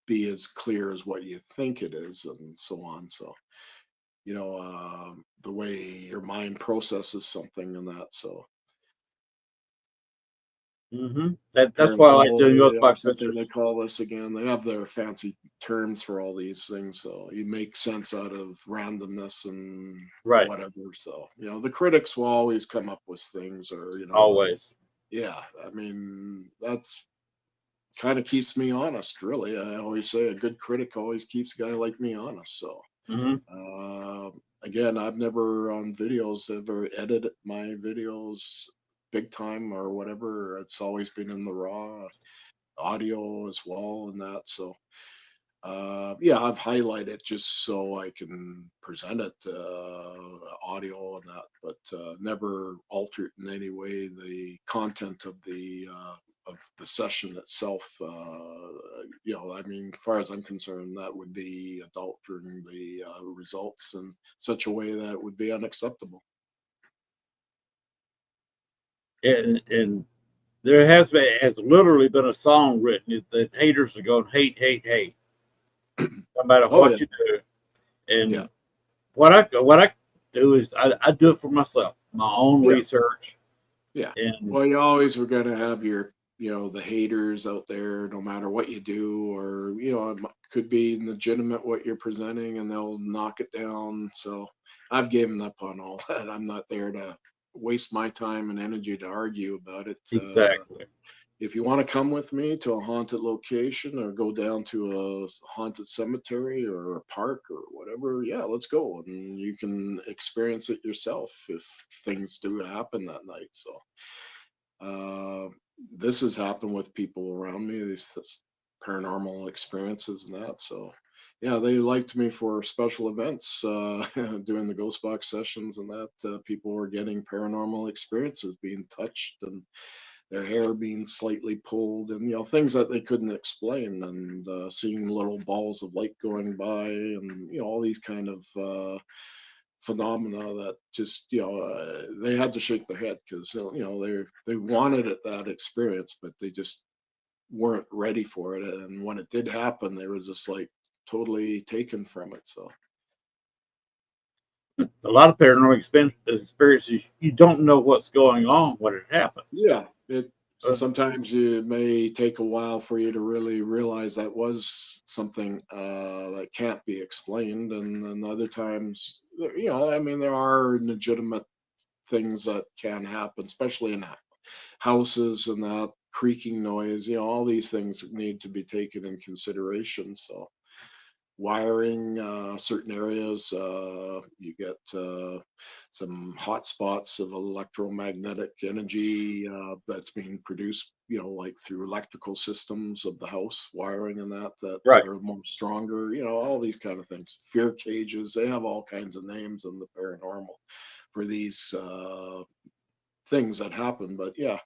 be as clear as what you think it is, and so on. So, the way your mind processes something and that. So, That's why I like doing paranormal, ghost box something they sessions. call this again. They have their fancy terms for all these things. So you make sense out of randomness and Right. whatever. So, the critics will always come up with things, or, Always. yeah, I mean, that's kind of keeps me honest, really. I always say a good critic always keeps a guy like me honest. So, Hmm. uh, again, I've never on videos ever edited my videos big time or whatever. It's always been in the raw audio as well and that. So yeah, I've highlighted just so I can present it audio and that, but never altered in any way the content of the session itself. I mean, as far as I'm concerned, that would be altering the results in such a way that it would be unacceptable. And there has literally been a song written that haters are going hate, hate, hate, no matter Oh yeah, what you do. yeah, And what I do is I do it for myself, my own yeah. research, Yeah. and Well, you always were going to have your, the haters out there, no matter what you do, or, could be legitimate what you're presenting and they'll knock it down. So I've given up on all that. I'm not there to waste my time and energy to argue about it. exactly. If you want to come with me to a haunted location or go down to a haunted cemetery or a park or whatever, yeah, let's go. And you can experience it yourself if things do happen that night. So, uh, this has happened with people around me, these paranormal experiences and that. So, yeah, they liked me for special events, doing the ghost box sessions and that. People were getting paranormal experiences, being touched and their hair being slightly pulled, and things that they couldn't explain, and seeing little balls of light going by, and all these kind of phenomena that just they had to shake their head because they wanted it, that experience, but they just weren't ready for it, and when it did happen they were just like totally taken from it. So A lot of paranormal experiences, you don't know what's going on when it happens. Yeah, it Uh, sometimes it may take a while for you to really realize that was something that can't be explained, and then other times, I mean, there are legitimate things that can happen, especially in houses and that creaking noise. All these things need to be taken in consideration. So wiring certain areas. You get some hot spots of electromagnetic energy that's being produced, like through electrical systems of the house wiring and that right, are more stronger. All these kind of things. Fear cages. They have all kinds of names in the paranormal for these things that happen. But yeah,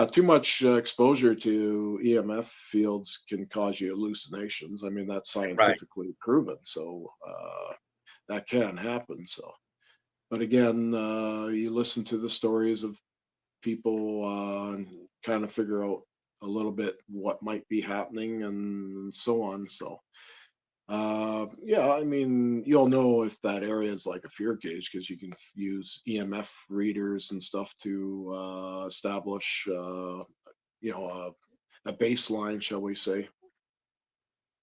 too much exposure to EMF fields can cause you hallucinations. I mean, that's right, scientifically proven, so that can happen. So, but again, you listen to the stories of people and kind of figure out a little bit what might be happening and so on. So, yeah, I mean, you'll know if that area is like a fear cage because you can use EMF readers and stuff to establish, a baseline, shall we say?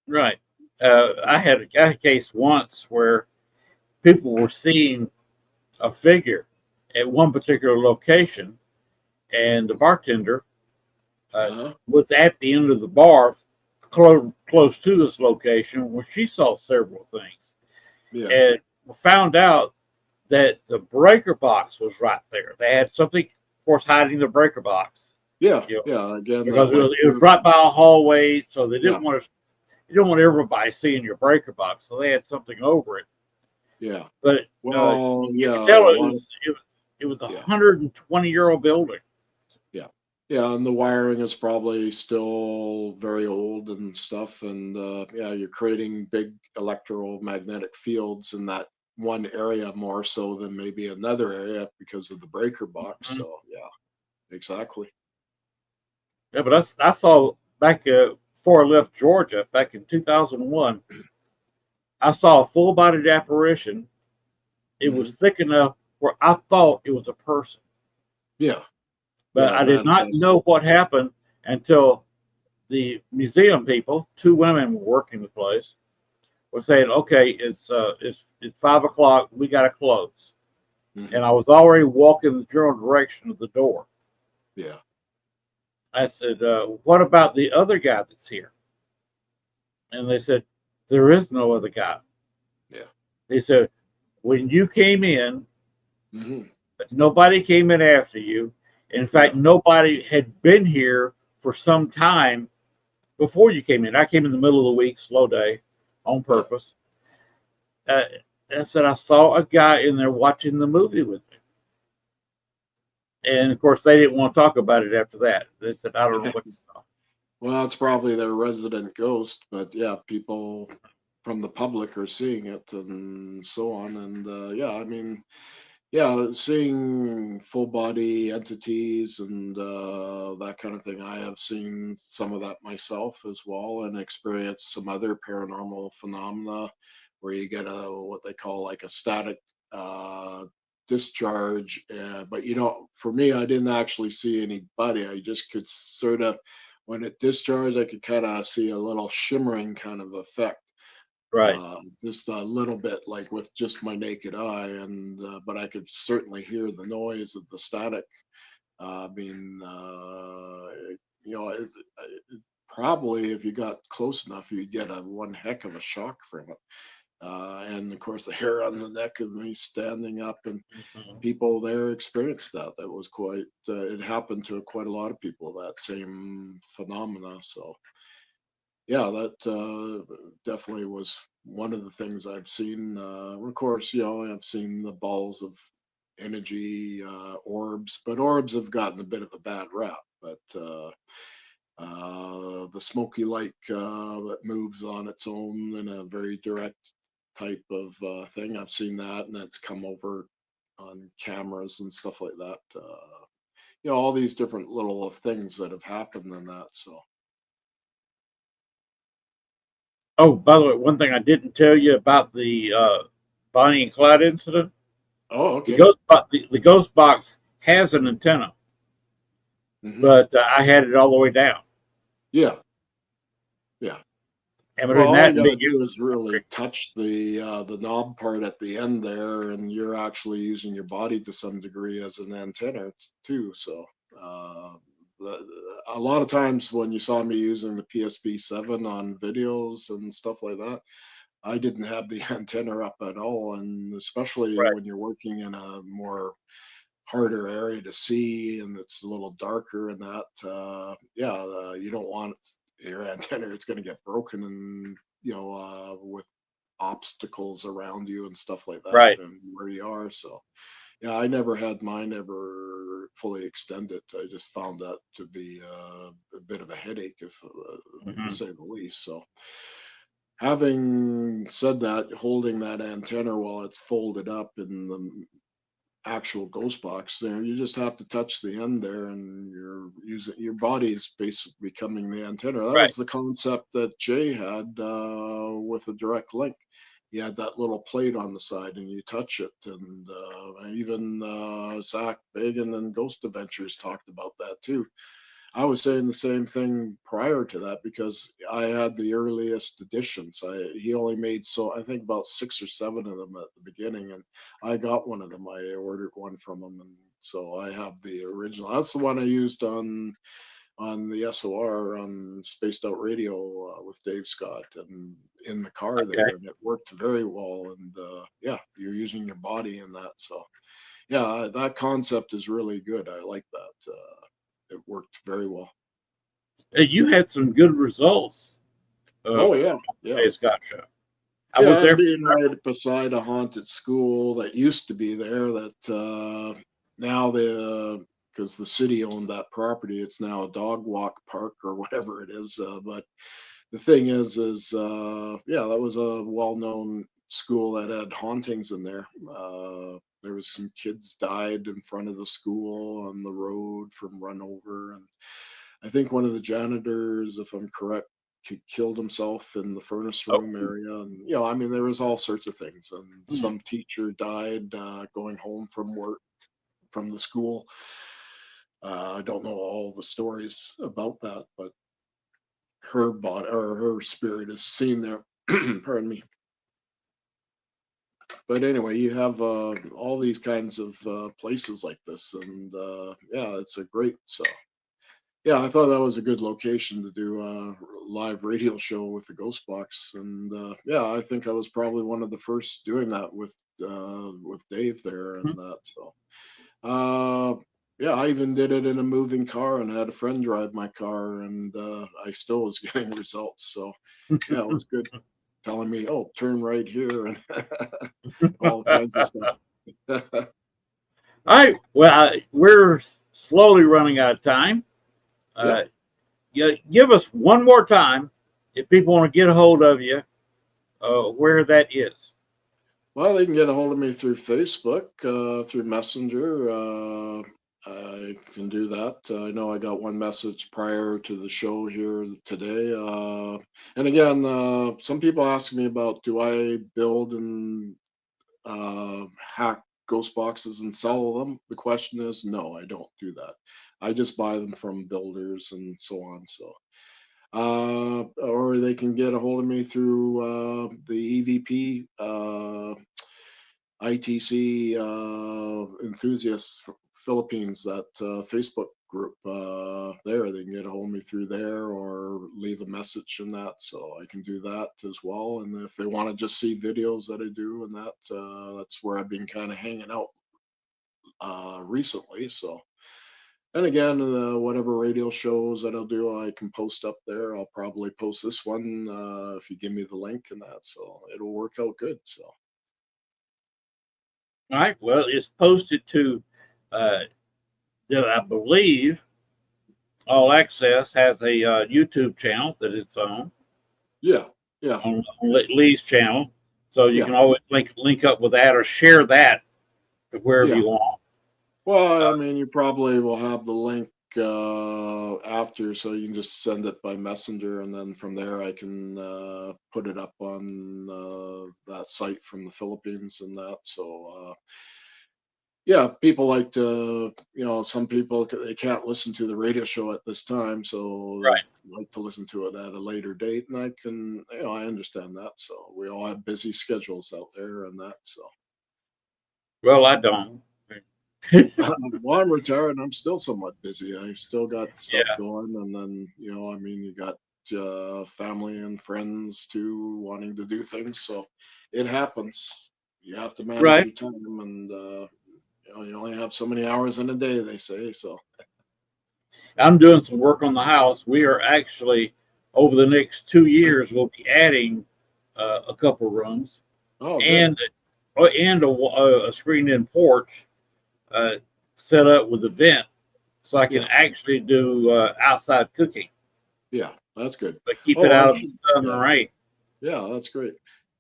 right. I had a case once where people were seeing a figure at one particular location, and the bartender uh, Uh-huh. was at the end of the bar, close to this location, where she saw several things, Yeah. and found out that the breaker box was right there. They had something, of course, hiding the breaker box, Yeah. you know, Yeah. Again, because that might it was prove. right by a hallway, so they Yeah. didn't want to. You don't want everybody seeing your breaker box, so they had something over it. Yeah. But Well, you yeah. could tell A lot of. it was a Yeah. 120-year-old building. Yeah. Yeah. And the wiring is probably still very old and stuff. And yeah, you're creating big electromagnetic fields in that one area more so than maybe another area because of the breaker box. Mhm. So, yeah, exactly. Yeah, but I saw back before I left Georgia back in 2001. I saw a full-bodied apparition. It was Hmm. thick enough where I thought it was a person, Yeah. but Yeah. It I did not manifested. know what happened until the museum people, two women were working the place, were saying, "Okay, it's 5 o'clock. We got to close." And Hmm. I was already walking the general direction of the door. Yeah. I said, "What about the other guy that's here?" And they said, "There is no other guy." Yeah. They said, "When you came in, Hmm. nobody came in after you. In fact, Yeah. nobody had been here for some time before you came in. I came in the middle of the week, slow day, on Yeah. purpose." Uh, I said, "I saw a guy in there watching the movie with me." And of course, they didn't want to talk about it after that. They said, "I don't know what you saw." Well, it's probably their resident ghost, but yeah, people from the public are seeing it and so on. And yeah, I mean, yeah, seeing full body entities and that kind of thing. I have seen some of that myself as well and experienced some other paranormal phenomena where you get a what they call like a static uh, discharge. But for me, I didn't actually see anybody. I just could sort of, when it discharged, I could kind of see a little shimmering kind of effect, Right. just a little bit like with just my naked eye, and but I could certainly hear the noise of the static being probably if you got close enough you'd get a one heck of a shock from it, and of course the hair on the neck of me standing up, and Mhm. people there experienced that was quite it happened to quite a lot of people, that same phenomena. So yeah, that definitely was one of the things I've seen. Of course, I've seen the balls of energy, orbs, but orbs have gotten a bit of a bad rap. But the smoky light that moves on its own in a very direct type of thing, I've seen that, and that's come over on cameras and stuff like that. All these different little things that have happened in that. So, Oh, by the way, one thing I didn't tell you about the Bonnie and Clyde incident. Oh, The okay. the ghost box has an antenna, but I had it all the way down. Yeah. Yeah. And Well, between all that you and got to me, do is really touch the knob part at the end there, and you're actually using your body to some degree as an antenna too. So uh, a lot of times when you saw me using the PSB7 on videos and stuff like that, I didn't have the antenna up at all, and especially right, when you're working in a more harder area to see and it's a little darker and that you don't want your antenna, it's going to get broken, and with obstacles around you and stuff like that right. and where you are. So yeah, I never had mine ever fully extended. I just found that to be a bit of a headache, if to Mm-hmm. say the least. So having said that, holding that antenna while it's folded up in the actual ghost box there, you just have to touch the end there, and you're using your body is basically becoming the antenna. That Right. was the concept that Jay had with a direct link. You had that little plate on the side and you touch it, and even Zach Bagan and Ghost Adventures talked about that too. I was saying the same thing prior to that because I had the earliest editions. He only made, so I think about 6 or 7 of them at the beginning, and I got one of them. I ordered one from him, and so I have the original. That's the one I used on the SOR on Spaced Out Radio with Dave Scott and in the car Okay. there, and it worked very well. And yeah, you're using your body in that, so yeah, that concept is really good. I like that. It worked very well. You had some good results. Oh Uh, yeah, yeah, Dave Scott show. I was yeah. And there. being right beside a haunted school that used to be there, that now the because the city owned that property, it's now a dog walk park or whatever it is. But the thing is yeah, that was a well-known school that had hauntings in there. There was some kids died in front of the school on the road from run over, and I think one of the janitors, if I'm correct, killed himself in the furnace Oh, room area. And, I mean, there was all sorts of things. And hmm. some teacher died going home from work from the school. I don't know all the stories about that, but her body or her spirit is seen there. Pardon me. But anyway, you have all these kinds of places like this, and yeah, it's a great. So yeah, I thought that was a good location to do a live radio show with the Ghost Box, and yeah, I think I was probably one of the first doing that with Dave there and that. So uh, yeah, I even did it in a moving car and had a friend drive my car, and I still was getting results. So yeah, it was good. Telling me, oh, turn right here and all kinds of stuff. All right. Well, we're slowly running out of time. Yeah. Uh, you give us one more time if people want to get a hold of you, where that is. Well, they can get a hold of me through Facebook, through Messenger. I can do that. I know I got one message prior to the show here today. And again, some people ask me about, do I build and hack ghost boxes and sell them? The question is no, I don't do that. I just buy them from builders and so on. So or they can get a hold of me through the EVP ITC enthusiasts Philippines, that Facebook group there. They can get a hold of me through there or leave a message in that, so I can do that as well. And if they want to just see videos that I do and that, that's where I've been kind of hanging out recently. So and again, whatever radio shows that I'll do, I can post up there. I'll probably post this one if you give me the link and that, so it'll work out good. So All right. Well, it's posted to, uh, I believe, All Access has a YouTube channel that it's yeah, yeah, on Lee's channel, so you yeah, can always link up with that or share that to wherever yeah. you want. Well, I mean, you probably will have the link after, so you can just send it by messenger, and then from there I can put it up on that site from the Philippines and that. So yeah, people like to, some people they can't listen to the radio show at this time, so they Right. like to listen to it at a later date, and I can, I understand that. So we all have busy schedules out there and that. So Well, I don't. well, I'm retired and I'm still somewhat busy. I've still got stuff Yeah. going, and then I mean, you got family and friends too wanting to do things, so it happens. You have to manage Right. your time, and you only have so many hours in a day, they say. So I'm doing some work on the house. We are actually over the next 2 years. We'll be adding a couple rooms oh, good. and a screened-in porch uh, set up with a vent, so I can Yeah, actually do outside cooking, yeah, that's good. but keep it Oh, I out of the should. sun and Yeah, rain. yeah, that's great.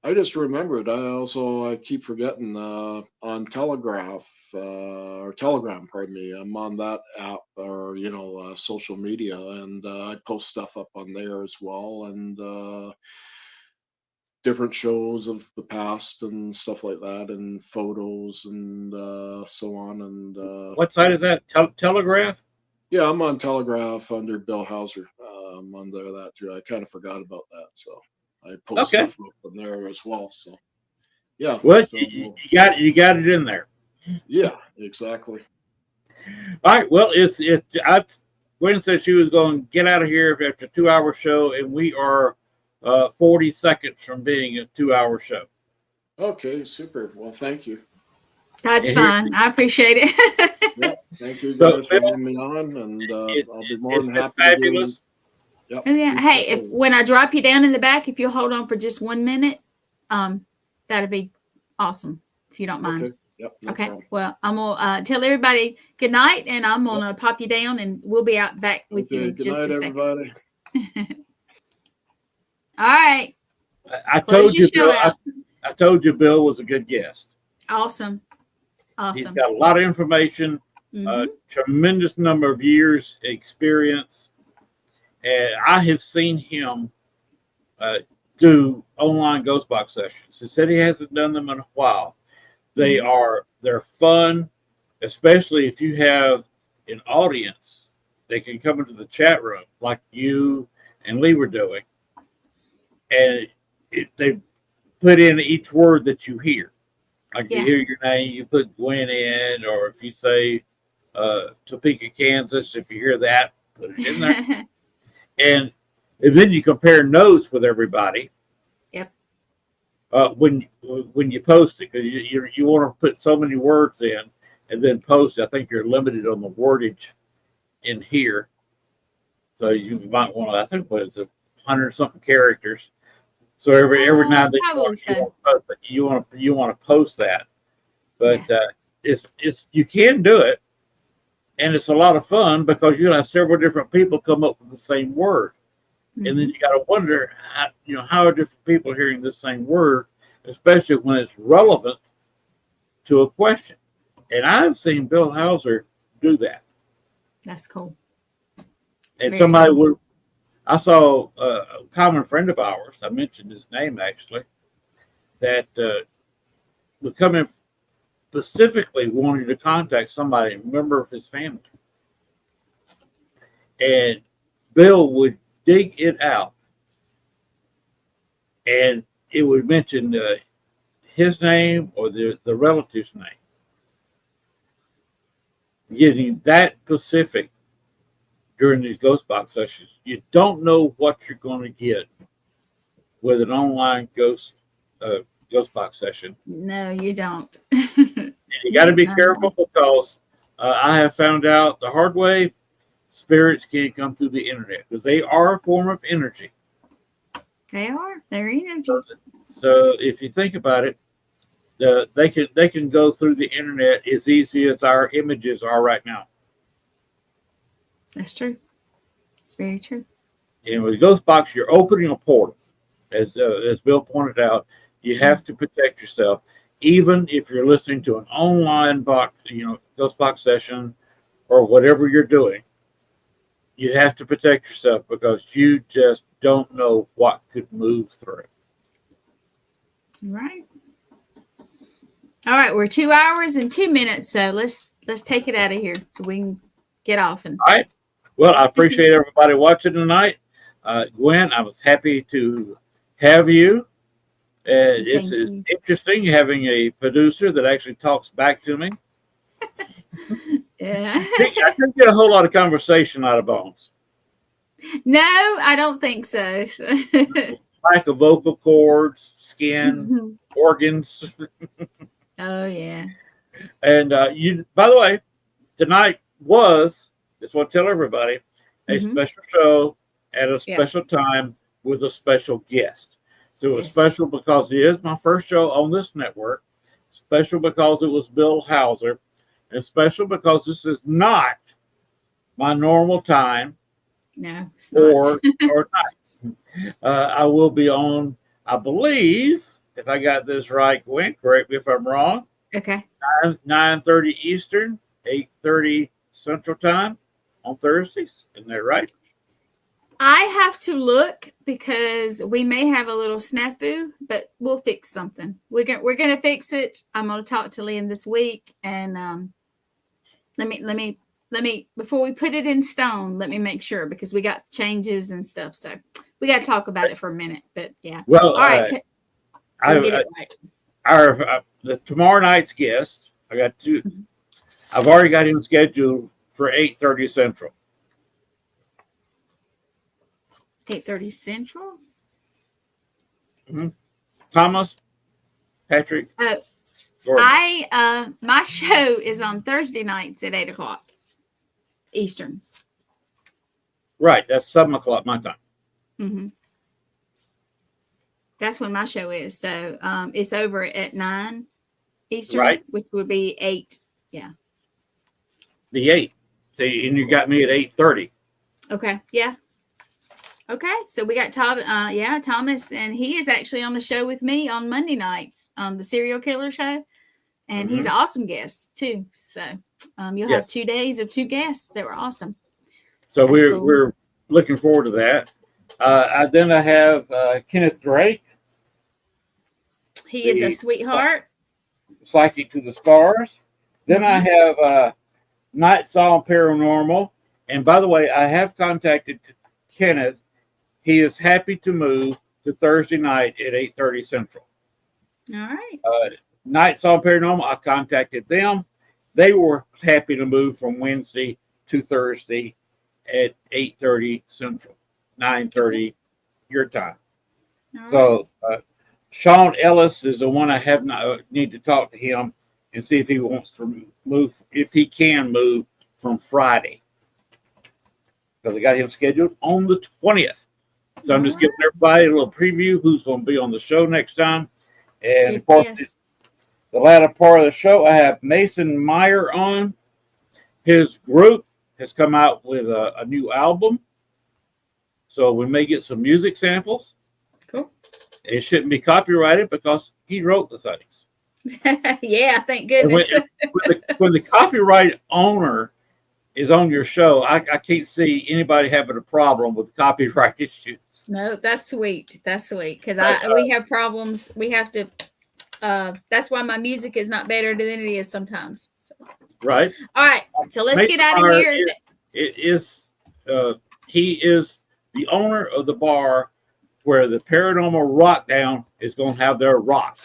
I just remembered. I keep forgetting on Telegraph or Telegram, pardon me. I'm on that app or social media, and I post stuff up on there as well, and different shows of the past and stuff like that, and photos and so on. And What site yeah, is that? Telegraph? yeah, I'm on Telegraph under Bill Hauser. I'm under that too. I kind of forgot about that, so I post Okay. stuff up on there as well. So yeah, Well, so you got it in there. yeah, exactly. All right. Well, Gwen said she was going to get out of here after a 2 hour show, and we are 40 seconds from being a 2 hour show. Okay, super. Well, thank you. That's And here, fine. I appreciate it. Yeah, thank you so guys for Bill, having me on, and I'll be more it's than been happy to do. fabulous. Yep, Oh yeah. future Hey, if shows. when I drop you down in the back, if you'll hold on for just 1 minute, that'd be awesome. If you don't mind. Okay. Yep. No Okay. problem. Well, I'm gonna tell everybody good night, and I'm Yep. gonna pop you down, and we'll be out back with you Okay. in Good just night, a second. everybody. All right. I Close told your you, show Bill. out. I told you, Bill was a good guest. Awesome. He's Awesome. got a lot of information, Mhm. tremendous number of years experience, and I have seen him do online ghost box sessions. He said he hasn't done them in a while. They're fun, especially if you have an audience. They can come into the chat room like you and Lee were doing, and they put in each word that you hear. Like you Yeah. hear your name, you put Gwen in, or if you say Topeka, Kansas, if you hear that, put it in there. And then you compare notes with everybody. Yep. When you post it, because you want to put so many words in and then post. I think you're limited on the wordage in here, so you might want to. I think what is it, 100 something characters. So every now and then Probably so. you want to post that, but Yeah. it's you can do it, and it's a lot of fun because you have several different people come up with the same word. And then Mhm. you got to wonder, how are different people hearing the same word, especially when it's relevant to a question. And I've seen Bill Hauser do that. That's cool. It's And very somebody cool. I saw a common friend of ours, I mentioned his name actually, that would come in specifically wanting to contact somebody, a member of his family. And Bill would dig it out, and it would mention his name or the relative's name. Getting that specific during these ghost box sessions, you don't know what you're going to get with an online ghost box session. No, you don't. And you got to be careful because I have found out the hard way, spirits can't come through the internet because they are a form of energy. They are. They're energy. So if you think about it, they can go through the internet as easy as our images are right now. That's true. It's very true. And with ghost box, you're opening a portal, as Bill pointed out. You have to protect yourself, even if you're listening to an online box, ghost box session, or whatever you're doing. you have to protect yourself because you just don't know what could move through. Right. All right, we're 2 hours and 2 minutes, so let's take it out of here so we can get off. And all right. Well, I appreciate everybody watching tonight. Gwen, I was happy to have you. It's interesting having a producer that actually talks back to me. Yeah. I couldn't get a whole lot of conversation out of Bones. No, I don't think so. Lack of vocal cords, skin, organs. Oh yeah. And you, by the way, tonight was, just want to tell everybody, a special show at a special time with a special guest. So it was special because it is my first show on this network, special because it was Bill Hauser, and special because this is not my normal time. No, it's or night. I will be on, I believe, if I got this right, Gwen, correct me if I'm wrong. Okay. 9:30 Eastern, 8:30 Central Time on Thursdays. Isn't that right? I have to look because we may have a little snafu, but we'll fix something. We're gonna fix it. I'm gonna talk to Liam this week, and let me before we put it in stone, let me make sure because we got changes and stuff. So we got to talk about it for a minute. But yeah. Well, all right. The tomorrow night's guest, I got two. I've already got him scheduled for 8:30 Central. 8:30 Central. Thomas, Patrick. My show is on Thursday nights at 8:00 Eastern. Right, that's 7:00 my time. That's when my show is. So it's over at 9 Eastern, right? Which would be 8. Yeah. The 8. See, and you got me at 8:30. Okay. Yeah. Okay. So we got Thomas, and he is actually on the show with me on Monday nights, the Serial Killer Show, and he's an awesome guest too. So you'll have 2 days of 2 guests that were awesome. So we're looking forward to that. Then I have Kenneth Drake. He is a sweetheart. Psychic to the Stars. Then I have Nights on Paranormal. And by the way, I have contacted Kenneth. He is happy to move to Thursday night at 8:30 Central. All right. Nights on Paranormal, I contacted them. They were happy to move from Wednesday to Thursday at 8:30 Central, 9:30 your time. Right. So Sean Ellis is the one I have not need to talk to him and see if he wants to move, if he can move from Friday, because I got him scheduled on the 20th. So I'm just giving everybody a little preview who's going to be on the show next time. And of course, the latter part of the show, I have Mason Meyer on. His group has come out with a new album. So we may get some music samples. Cool. It shouldn't be copyrighted because he wrote the things. Yeah, thank goodness. When the copyright owner is on your show, I can't see anybody having a problem with copyright issues. No, that's sweet. That's sweet. Because we have problems. We have to. That's why my music is not better than it is sometimes. So. Right. All right. So let's get out of here. He is the owner of the bar where the Paranormal Rockdown is going to have their rock.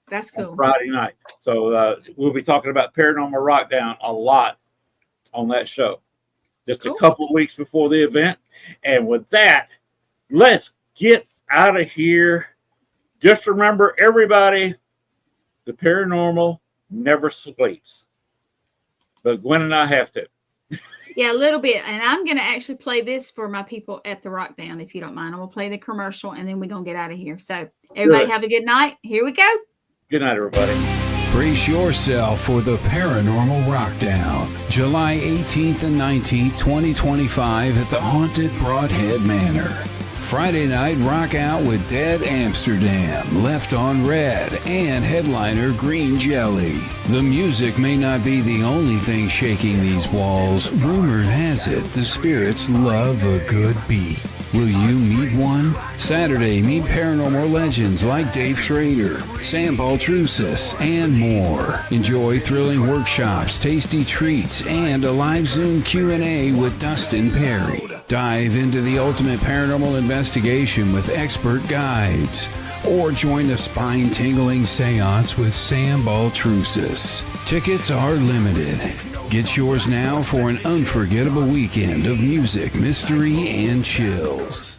That's cool. Friday night. So we'll be talking about Paranormal Rockdown a lot on that show. Just a couple of weeks before the event. And with that, let's get out of here. Just remember, everybody, the paranormal never sleeps. But Gwen and I have to. Yeah, a little bit. And I'm going to actually play this for my people at the Rockdown, if you don't mind. I'm going to play the commercial, and then we're going to get out of here. So everybody have a good night. Here we go. Good night, everybody. Brace yourself for the Paranormal Rockdown, July 18th and 19th, 2025 at the Haunted Broadhead Manor. Friday night, rock out with Dead Amsterdam, Left on Red, and headliner Green Jelly. The music may not be the only thing shaking these walls. Rumor has it the spirits love a good beat. Will you meet one? Saturday, meet paranormal legends like Dave Schrader, Sam Baltrusis, and more. Enjoy thrilling workshops, tasty treats, and a live Zoom Q&A with Dustin Perry. Dive into the ultimate paranormal investigation with expert guides. Or join a spine-tingling seance with Sam Baltrusis. Tickets are limited. Get yours now for an unforgettable weekend of music, mystery, and chills.